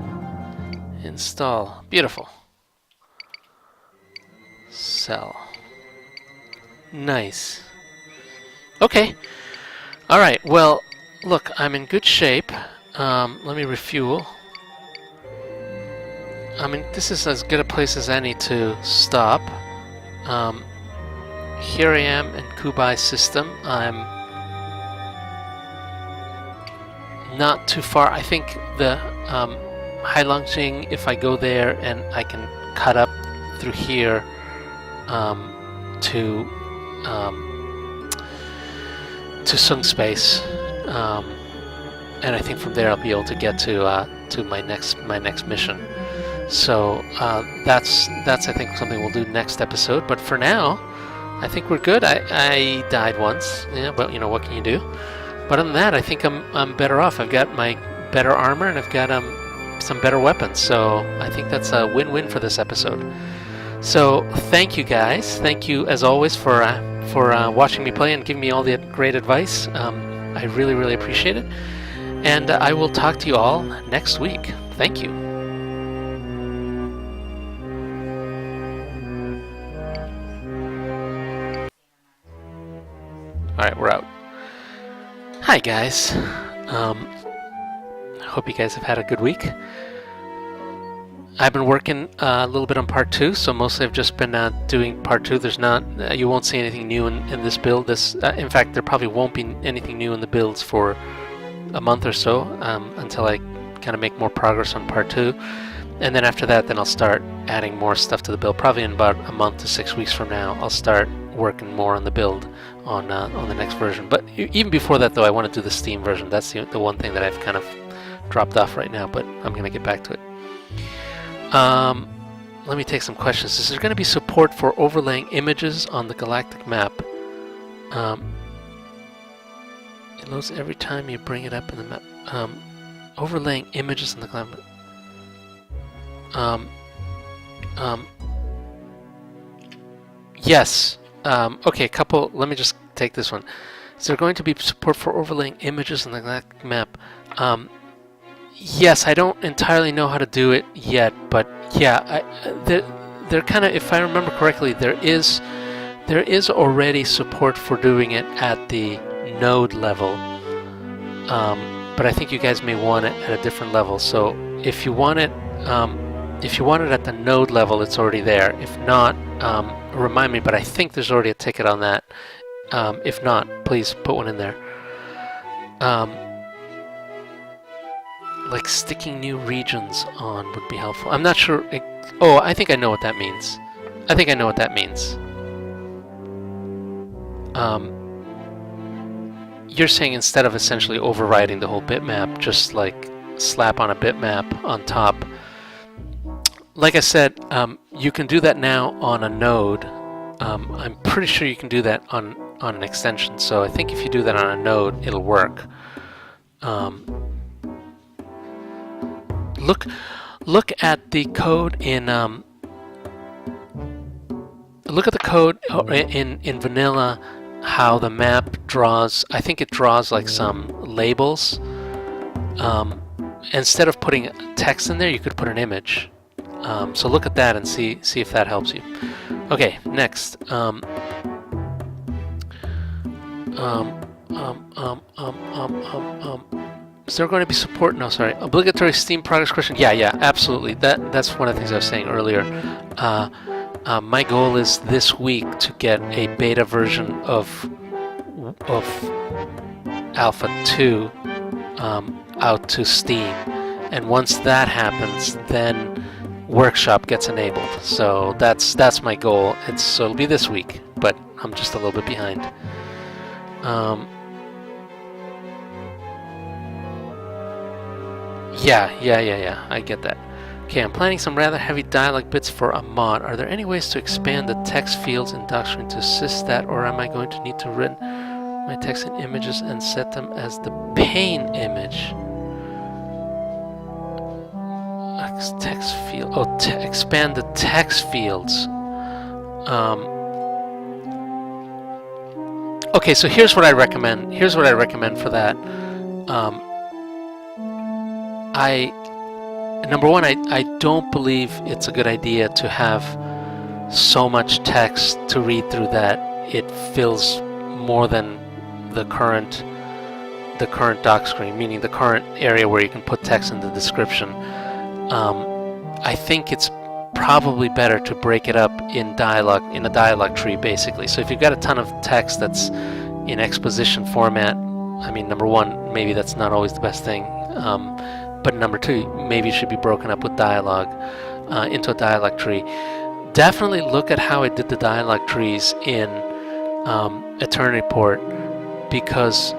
Install. Beautiful. Sell. Nice. Okay. Alright, well, look, I'm in good shape. Let me refuel. I mean, this is as good a place as any to stop. Here I am in Kubai system. I'm not too far. I think the Heilongjiang, if I go there and I can cut up through here to Sung Space, and I think from there I'll be able to get to my next mission. So that's I think something we'll do next episode. But for now, I think we're good. I died once, yeah, but what can you do? But other than that, I think I'm better off. I've got my better armor and I've got some better weapons. So I think that's a win-win for this episode. So thank you guys. Thank you as always for watching me play and giving me all the great advice. I really, really appreciate it. And I will talk to you all next week. Thank you. Alright, we're out. Hi guys. I hope you guys have had a good week. I've been working a little bit on part 2, so mostly I've just been doing part 2. There's not, you won't see anything new in this build. In fact, there probably won't be anything new in the builds for a month or so until I kind of make more progress on part 2. And then after that, then I'll start adding more stuff to the build. Probably in about a month to 6 weeks from now, I'll start working more on the build on the next version. But even before that, though, I want to do the Steam version. That's the one thing that I've kind of dropped off right now, but I'm going to get back to it. Let me take some questions. Is there going to be support for overlaying images on the galactic map? It loads every time you bring it up in the map. Overlaying images on the galactic map. Yes. Okay, let me just take this one. Is there going to be support for overlaying images on the galactic map? Yes, I don't entirely know how to do it yet, but yeah, they're kind of, if I remember correctly, there is already support for doing it at the node level, but I think you guys may want it at a different level. So if you want it at the node level, it's already there. If not, remind me, but I think there's already a ticket on that. If not, please put one in there. Like sticking new regions on would be helpful. I'm not sure. I think I know what that means. You're saying instead of essentially overriding the whole bitmap, just like slap on a bitmap on top. Like I said, you can do that now on a node. I'm pretty sure you can do that on an extension. So I think if you do that on a node, it'll work. Look at the code in in vanilla, how the map draws. I think it draws like some labels. Instead of putting text in there, you could put an image. So look at that and see if that helps you. Okay, next. Is there going to be support? No, sorry. Obligatory Steam progress question? Yeah, absolutely. That's one of the things I was saying earlier. My goal is this week to get a beta version of Alpha 2 out to Steam. And once that happens, then Workshop gets enabled. So that's my goal. So it'll be this week, but I'm just a little bit behind. Yeah, I get that. Okay, I'm planning some rather heavy dialogue bits for a mod. Are there any ways to expand the text fields in Doctrine to assist that, or am I going to need to run my text in images and set them as the pane image? Text field. Expand the text fields. Okay, so here's what I recommend. For that. Number one, I don't believe it's a good idea to have so much text to read through that it fills more than the current the current dock screen, meaning the current area where you can put text in the description, I think it's probably better to break it up in a dialogue tree, basically. So if you've got a ton of text that's in exposition format, I mean, number one, maybe that's not always the best thing, but number two, maybe it should be broken up with dialogue into a dialogue tree. Definitely look at how I did the dialogue trees in Eternity Port, because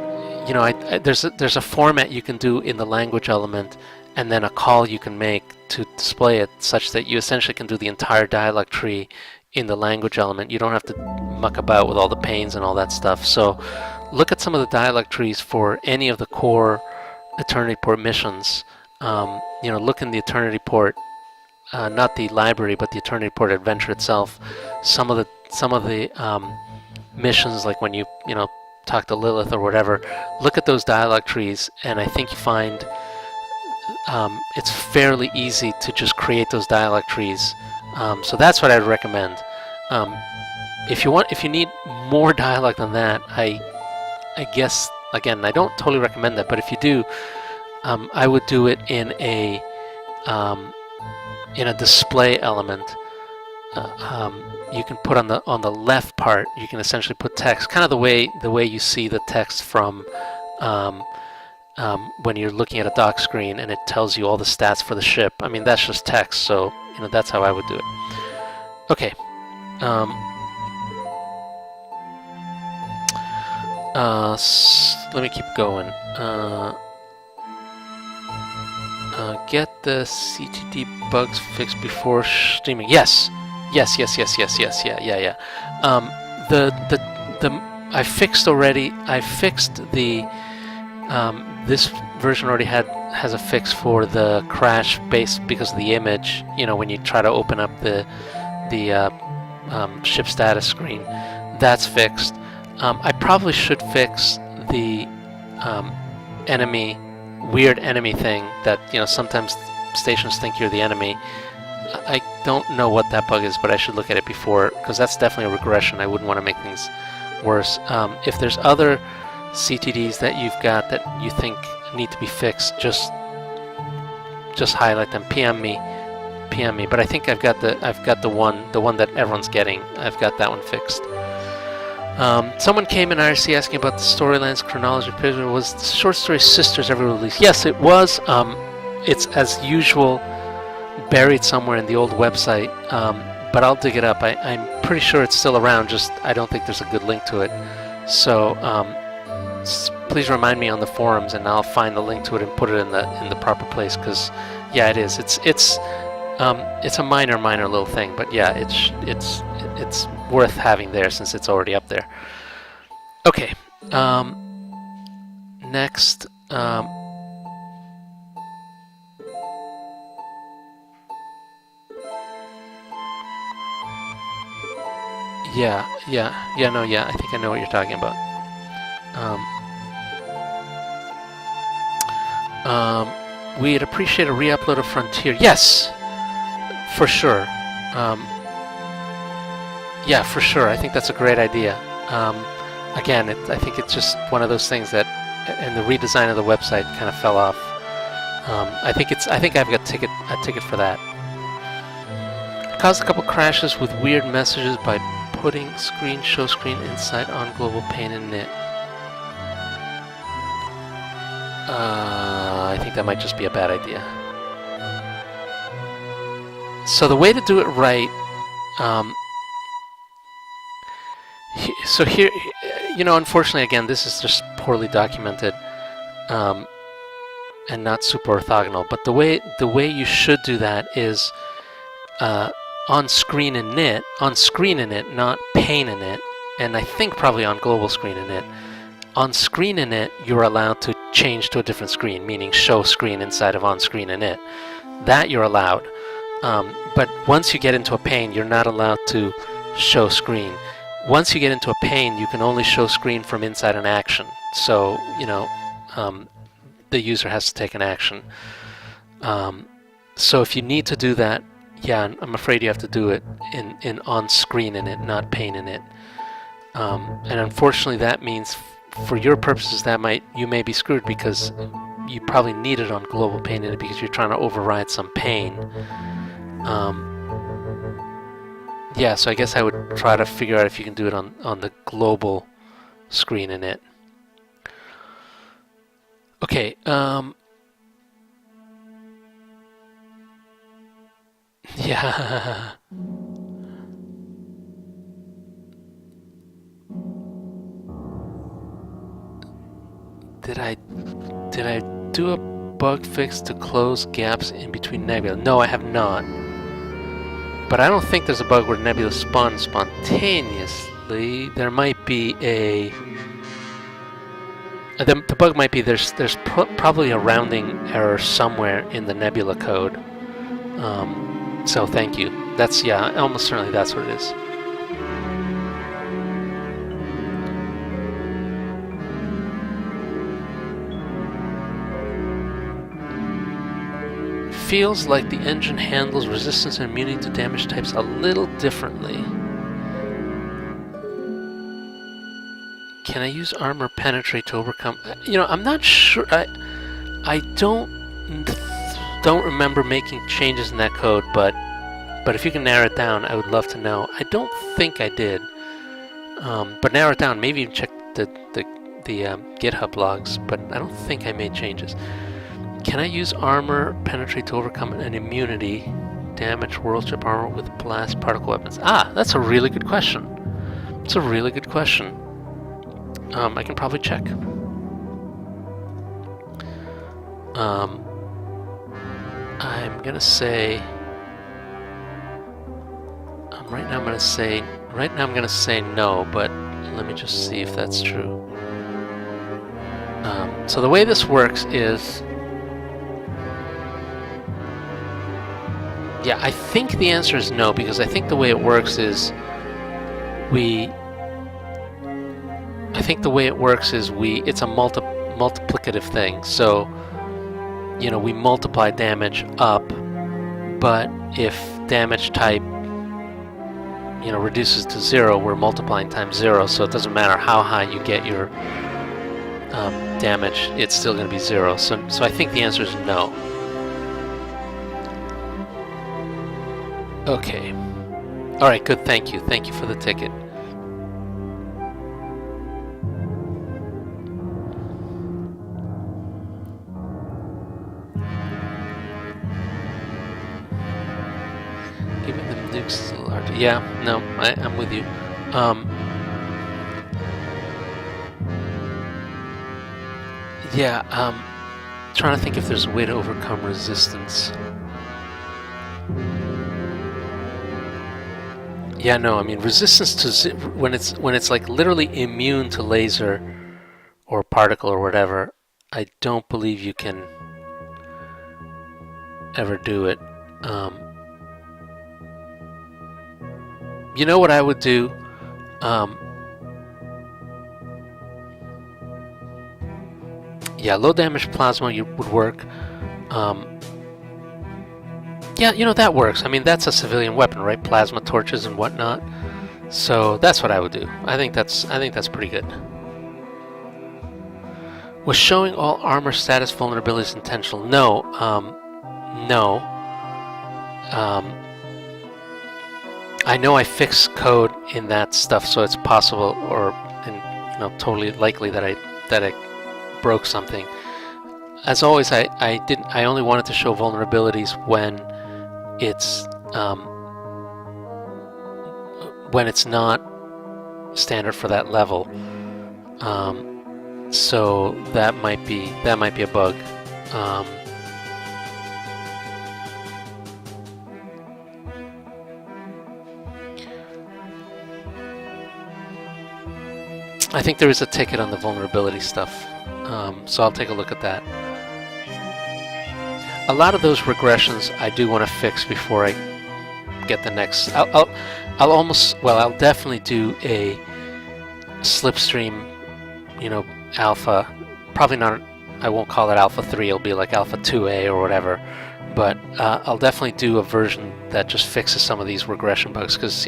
there's a format you can do in the language element, and then a call you can make to display it, such that you essentially can do the entire dialogue tree in the language element. You don't have to muck about with all the panes and all that stuff. So look at some of the dialogue trees for any of the core Eternity Port missions. Look in the Eternity Port, not the library, but the Eternity Port adventure itself. Some of the missions, like when you talk to Lilith or whatever, look at those dialogue trees, and I think you find it's fairly easy to just create those dialogue trees. So that's what I'd recommend. If you need more dialogue than that, I guess, again, I don't totally recommend that, but if you do, I would do it in a display element. You can put on the left part, you can essentially put text, kind of the way you see the text from when you're looking at a dock screen and it tells you all the stats for the ship. I mean, that's just text, so that's how I would do it. Okay. Let me keep going. Get the CTD bugs fixed before streaming. Yes. Yeah. I fixed already. I fixed the. This version already has a fix for the crash based because of the image. When you try to open up the ship status screen, that's fixed. I probably should fix the weird enemy thing that sometimes stations think you're the enemy. I don't know what that bug is, but I should look at it before, because that's definitely a regression. I wouldn't want to make things worse. If there's other CTDs that you've got that you think need to be fixed, just highlight them. PM me. But I think I've got the one that everyone's getting. I've got that one fixed. Someone came in IRC asking about the Storylines chronology. Was the short story Sisters ever released? Yes, it was. It's as usual buried somewhere in the old website, but I'll dig it up. I'm pretty sure it's still around, just I don't think there's a good link to it. So please remind me on the forums, and I'll find the link to it and put it in the proper place, because yeah, it is. It's a minor little thing, but yeah, it's worth having there since it's already up there. Okay. Next. Yeah, I think I know what you're talking about. We'd appreciate a re-upload of Frontier. Yes, for sure. Yeah, for sure. I think that's a great idea. Again, I think it's just one of those things that, in the redesign of the website, kind of fell off. I think I've got a ticket for that. Caused a couple crashes with weird messages by putting show screen inside on global pane and knit. I think that might just be a bad idea. So the way to do it right, so here, unfortunately, again, this is just poorly documented, and not super orthogonal. But the way you should do that is on screen in knit, not pane in it, and I think probably on global screen in it. On screen in it, you're allowed to change to a different screen, meaning show screen inside of on screen in it. That you're allowed. But once you get into a pane, you're not allowed to show screen. Once you get into a pane, you can only show screen from inside an action. So, the user has to take an action. So if you need to do that, yeah, I'm afraid you have to do it in on screen in it, not pane in it. And unfortunately, that means for your purposes, you may be screwed because you probably need it on global pane in it because you're trying to override some pane. Yeah, so I guess I would try to figure out if you can do it on the global screen in it. Okay. Yeah. Did I do a bug fix to close gaps in between nebula? No, I have not. But I don't think there's a bug where nebula spawn spontaneously. There might be a... The bug might be there's probably a rounding error somewhere in the nebula code. So thank you. That's, yeah, almost certainly that's what it is. Feels like the engine handles resistance and immunity to damage types a little differently. Can I use armor penetrate to overcome? You know, I'm not sure. I don't remember making changes in that code, but if you can narrow it down, I would love to know. I don't think I did, but narrow it down. Maybe even check the GitHub logs, but I don't think I made changes. Can I use armor penetrate to overcome an immunity damage world ship armor with blast particle weapons? Ah, that's a really good question. It's a really good question. I can probably check. I'm gonna say. Right now I'm gonna say no, but let me just see if that's true. So the way this works is. Yeah, I think the answer is no, because I think the way it works is it's a multiplicative thing. So, you know, we multiply damage up, but if damage type, you know, reduces to 0, we're multiplying times 0, so it doesn't matter how high you get your damage, it's still going to be 0. So I think the answer is no. Okay. Alright, good, thank you. Thank you for the ticket. Giving them nukes a large... Yeah, no, I'm with you. Yeah, trying to think if there's a way to overcome resistance. Yeah, no, I mean resistance to when it's like literally immune to laser or particle or whatever, I don't believe you can ever do it. You know what I would do? Yeah, low damage plasma would work. Yeah, you know, that works. I mean, that's a civilian weapon, right? Plasma torches and whatnot. So that's what I would do. I think that's pretty good. Was showing all armor status vulnerabilities intentional? No. No. I know I fixed code in that stuff, so it's possible, totally likely that I broke something. As always, I only wanted to show vulnerabilities when it's not standard for that level. So that might be a bug. I think there is a ticket on the vulnerability stuff, so I'll take a look at that. A lot of those regressions I do want to fix before I get the next. I'll definitely do a slipstream, alpha. Probably not. I won't call it alpha 3. It'll be like alpha 2A or whatever. But I'll definitely do a version that just fixes some of these regression bugs, because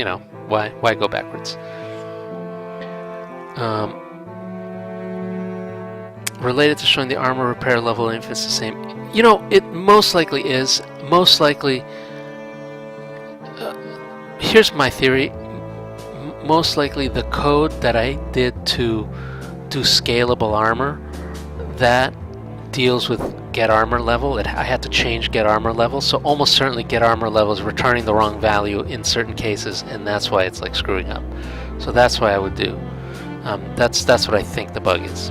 why go backwards? related to showing the armor repair level if it's the same. You know, it most likely is. Most likely, here's my theory. Most likely the code that I did to do scalable armor, that deals with get armor level. I had to change get armor level, so almost certainly get armor level is returning the wrong value in certain cases, and that's why it's like screwing up. So that's why I would do. That's what I think the bug is,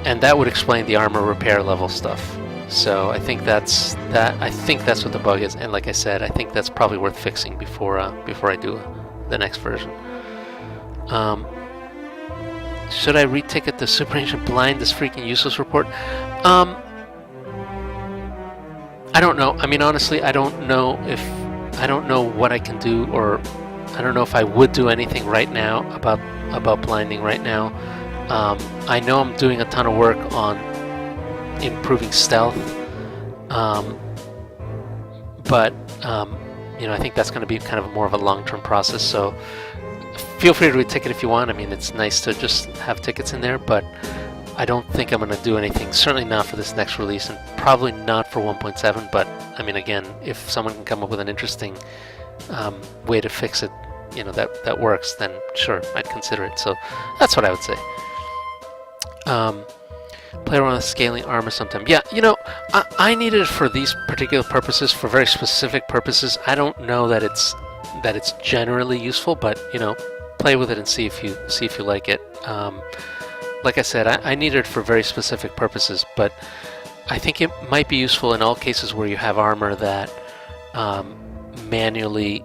and that would explain the armor repair level stuff. So I think that's what the bug is, and like I said, I think that's probably worth fixing before I do the next version. Should I reticket the Super Ancient Blind this freaking useless report? I don't know. I mean, honestly, I don't know what I can do, or I don't know if I would do anything right now about blinding right now. I know I'm doing a ton of work on improving stealth, but you know, I think that's going to be kind of more of a long-term process. So feel free to reticket if you want. I mean, it's nice to just have tickets in there, but I don't think I'm going to do anything. Certainly not for this next release, and probably not for 1.7. But I mean, again, if someone can come up with an interesting way to fix it, you know, that works, then sure, I'd consider it. So that's what I would say. Play around with scaling armor sometime. Yeah, you know, I needed it for these particular purposes, for very specific purposes. I don't know that it's generally useful, but you know, play with it and see if you like it. Like I said, I needed it for very specific purposes, but I think it might be useful in all cases where you have armor that manually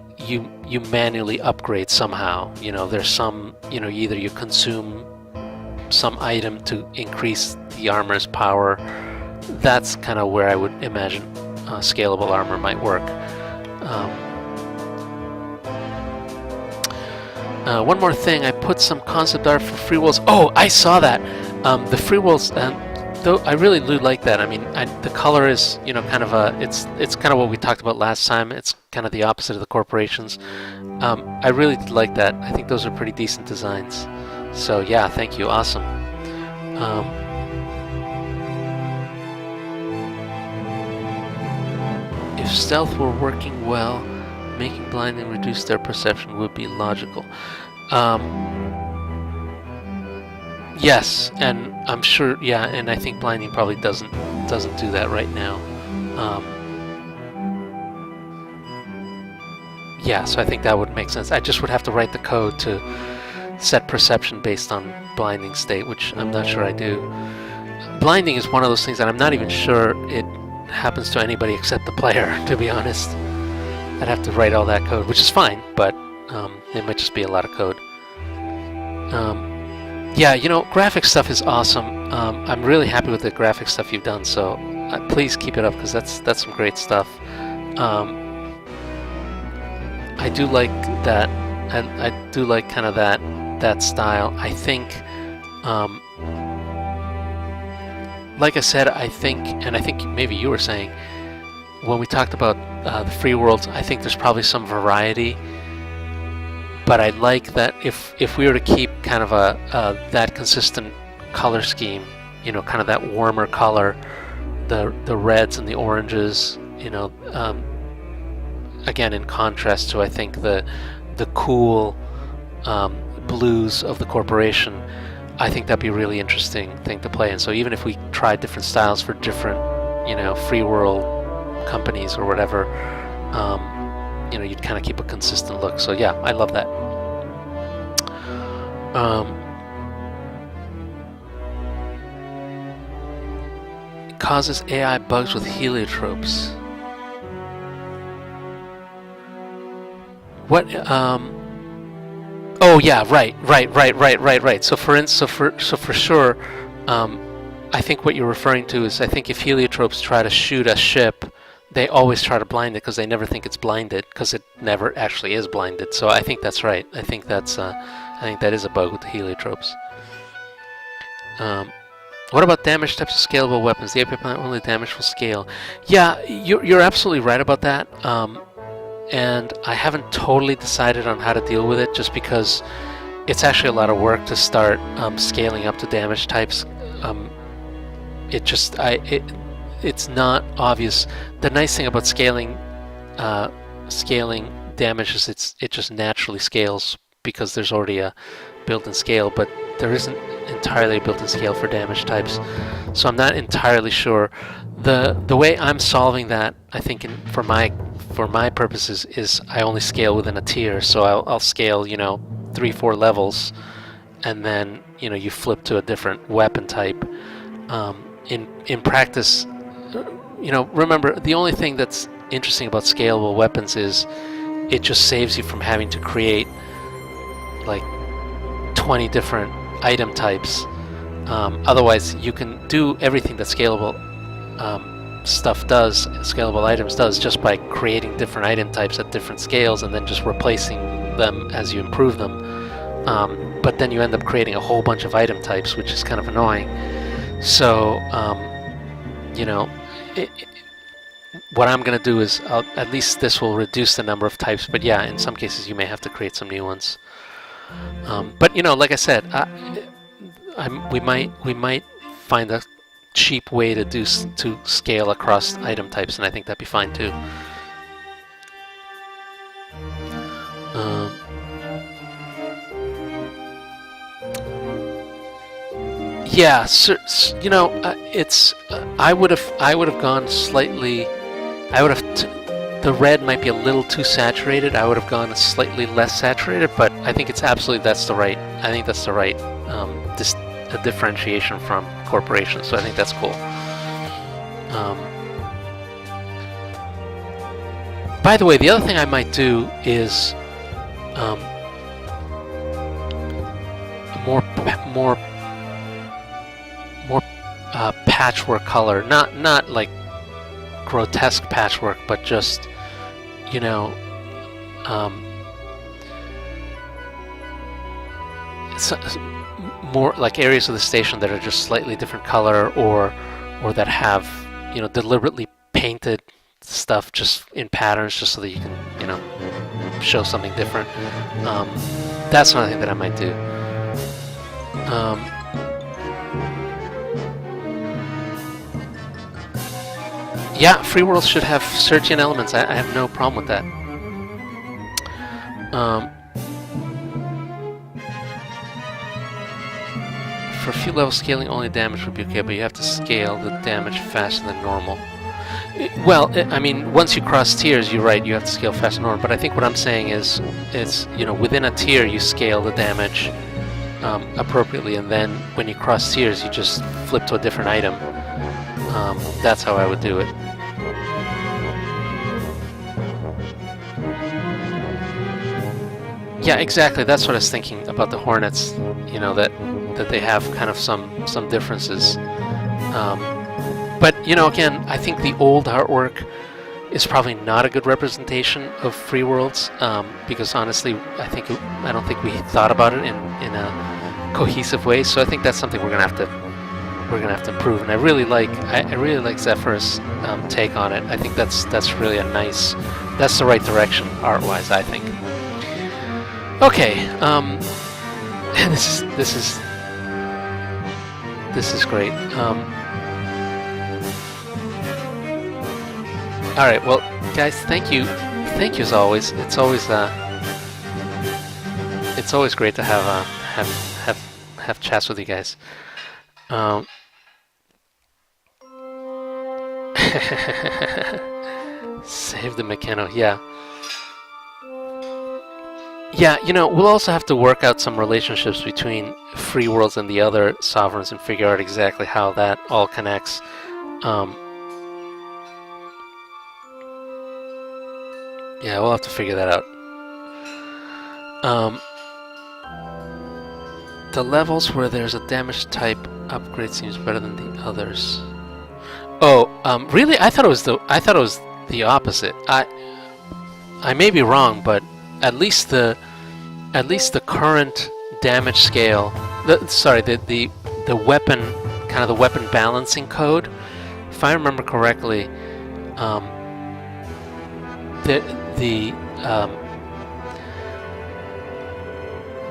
upgrade somehow. You know, there's some, you know, either you consume some item to increase the armor's power. That's kind of where I would imagine scalable armor might work. One more thing, I put some concept art for free worlds. Oh, I saw that. The free worlds, though, I really do like that. I mean, the color is, you know, kind of it's kind of what we talked about last time. It's kind of the opposite of the corporations. I really did like that. I think those are pretty decent designs. So yeah, thank you. Awesome. If stealth were working well, making blinding reduce their perception would be logical. Yes, and I'm sure. Yeah, and I think blinding probably doesn't do that right now. Yeah, so I think that would make sense. I just would have to write the code to set perception based on blinding state, which I'm not sure I do. Blinding is one of those things that I'm not even sure it happens to anybody except the player, to be honest. I'd have to write all that code, which is fine, but it might just be a lot of code. Yeah, you know, graphic stuff is awesome. I'm really happy with the graphic stuff you've done, so please keep it up, because that's some great stuff. I do like that. I do like kind of that style. I think, like I said, I think maybe you were saying when we talked about the free worlds, I think there's probably some variety. But I like that if we were to keep kind of that consistent color scheme, you know, kind of that warmer color, the reds and the oranges, you know, again in contrast to I think the cool blues of the corporation, I think that'd be a really interesting thing to play in. So even if we tried different styles for different, you know, free world companies or whatever, you know, you'd kind of keep a consistent look. So yeah, I love that. It causes AI bugs with heliotropes. What? Oh yeah, right. So for sure, I think what you're referring to is, I think if heliotropes try to shoot a ship, they always try to blind it because they never think it's blinded, because it never actually is blinded. So I think that's right. I think that is a bug with the heliotropes. What about damage types of scalable weapons? The AP plant only damage will scale. Yeah, you're absolutely right about that. And I haven't totally decided on how to deal with it, just because it's actually a lot of work to start scaling up to damage types. It's not obvious. The nice thing about scaling damage is it just naturally scales because there's already a built-in scale, but there isn't entirely a built-in scale for damage types. So I'm not entirely sure. The way I'm solving that, I think, for my purposes, is I only scale within a tier. So I'll scale, 3-4 levels, and then you flip to a different weapon type. In practice, remember, the only thing that's interesting about scalable weapons is it just saves you from having to create like 20 different item types. Otherwise, you can do everything that scalable scalable items does, just by creating different item types at different scales and then just replacing them as you improve them. But then you end up creating a whole bunch of item types, which is kind of annoying. So, what I'm going to do is, at least this will reduce the number of types, but yeah, in some cases you may have to create some new ones. But like I said, we might find a cheap way to scale across item types, and I think that'd be fine too. Yeah, so, it's. I would have gone slightly. The red might be a little too saturated. I would have gone slightly less saturated, but I think it's absolutely that's the right differentiation from corporations. So I think that's cool. By the way, the other thing I might do is more patchwork color, not like grotesque patchwork, but just more like areas of the station that are just slightly different color, or that have deliberately painted stuff just in patterns, just so that you can show something different. That's another thing that I might do. Yeah, free worlds should have search-in elements. I have no problem with that. For a few levels, scaling only damage would be okay, but you have to scale the damage faster than normal. Well, I mean, once you cross tiers, you're right, you have to scale faster than normal. But I think what I'm saying is within a tier, you scale the damage appropriately, and then when you cross tiers, you just flip to a different item. That's how I would do it. Yeah, exactly. That's what I was thinking about the Hornets. That they have kind of some differences. But again, I think the old artwork is probably not a good representation of free worlds, because honestly, I don't think we thought about it in a cohesive way. So I think that's something we're gonna have to improve. And I really like Zephyr's take on it. I think that's really that's the right direction art-wise, I think. Okay, this is great. All right, well, guys, thank you as always. It's always great to have chats with you guys. Save the Mechano, yeah. Yeah, we'll also have to work out some relationships between free worlds and the other sovereigns and figure out exactly how that all connects. Yeah, we'll have to figure that out. The levels where there's a damage type upgrade seems better than the others. Oh, really? I thought it was the opposite. I may be wrong, but at least the current damage scale, the weapon, kind of the weapon balancing code, if I remember correctly, the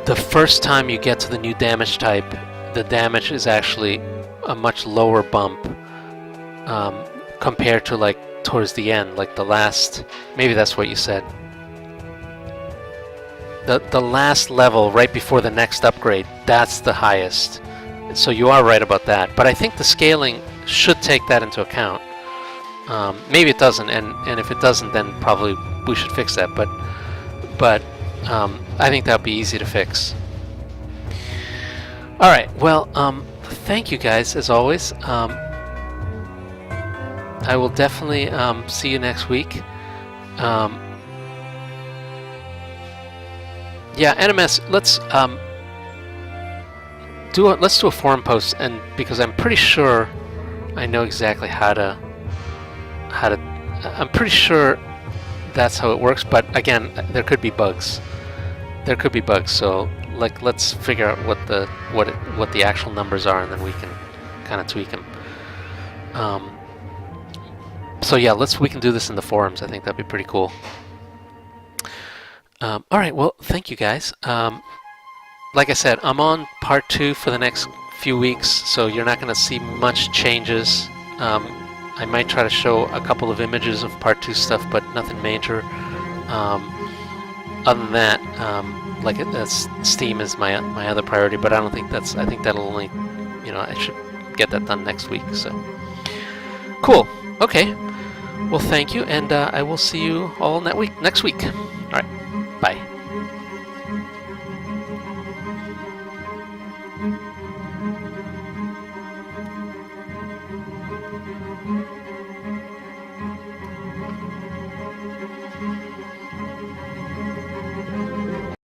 the first time you get to the new damage type, the damage is actually a much lower bump compared to like towards the end, like the last. Maybe that's what you said. The last level right before the next upgrade, that's the highest. So you are right about that. But I think the scaling should take that into account. Maybe it doesn't, and if it doesn't, then probably we should fix that. But I think that would be easy to fix. All right. Well, thank you guys as always. I will definitely see you next week. Yeah, NMS. Let's do a forum post, and because I'm pretty sure I know exactly how to. I'm pretty sure that's how it works. But again, there could be bugs. There could be bugs. So like, let's figure out what the actual numbers are, and then we can kind of tweak them. So yeah, we can do this in the forums. I think that'd be pretty cool. All right, well, thank you guys. Like I said, I'm on part 2 for the next few weeks, so you're not going to see much changes. I might try to show a couple of images of part 2 stuff, but nothing major. Other than that, Steam is my other priority, but I don't think that's. I think that'll only, I should get that done next week. So cool. Okay. Well, thank you, and I will see you all next week.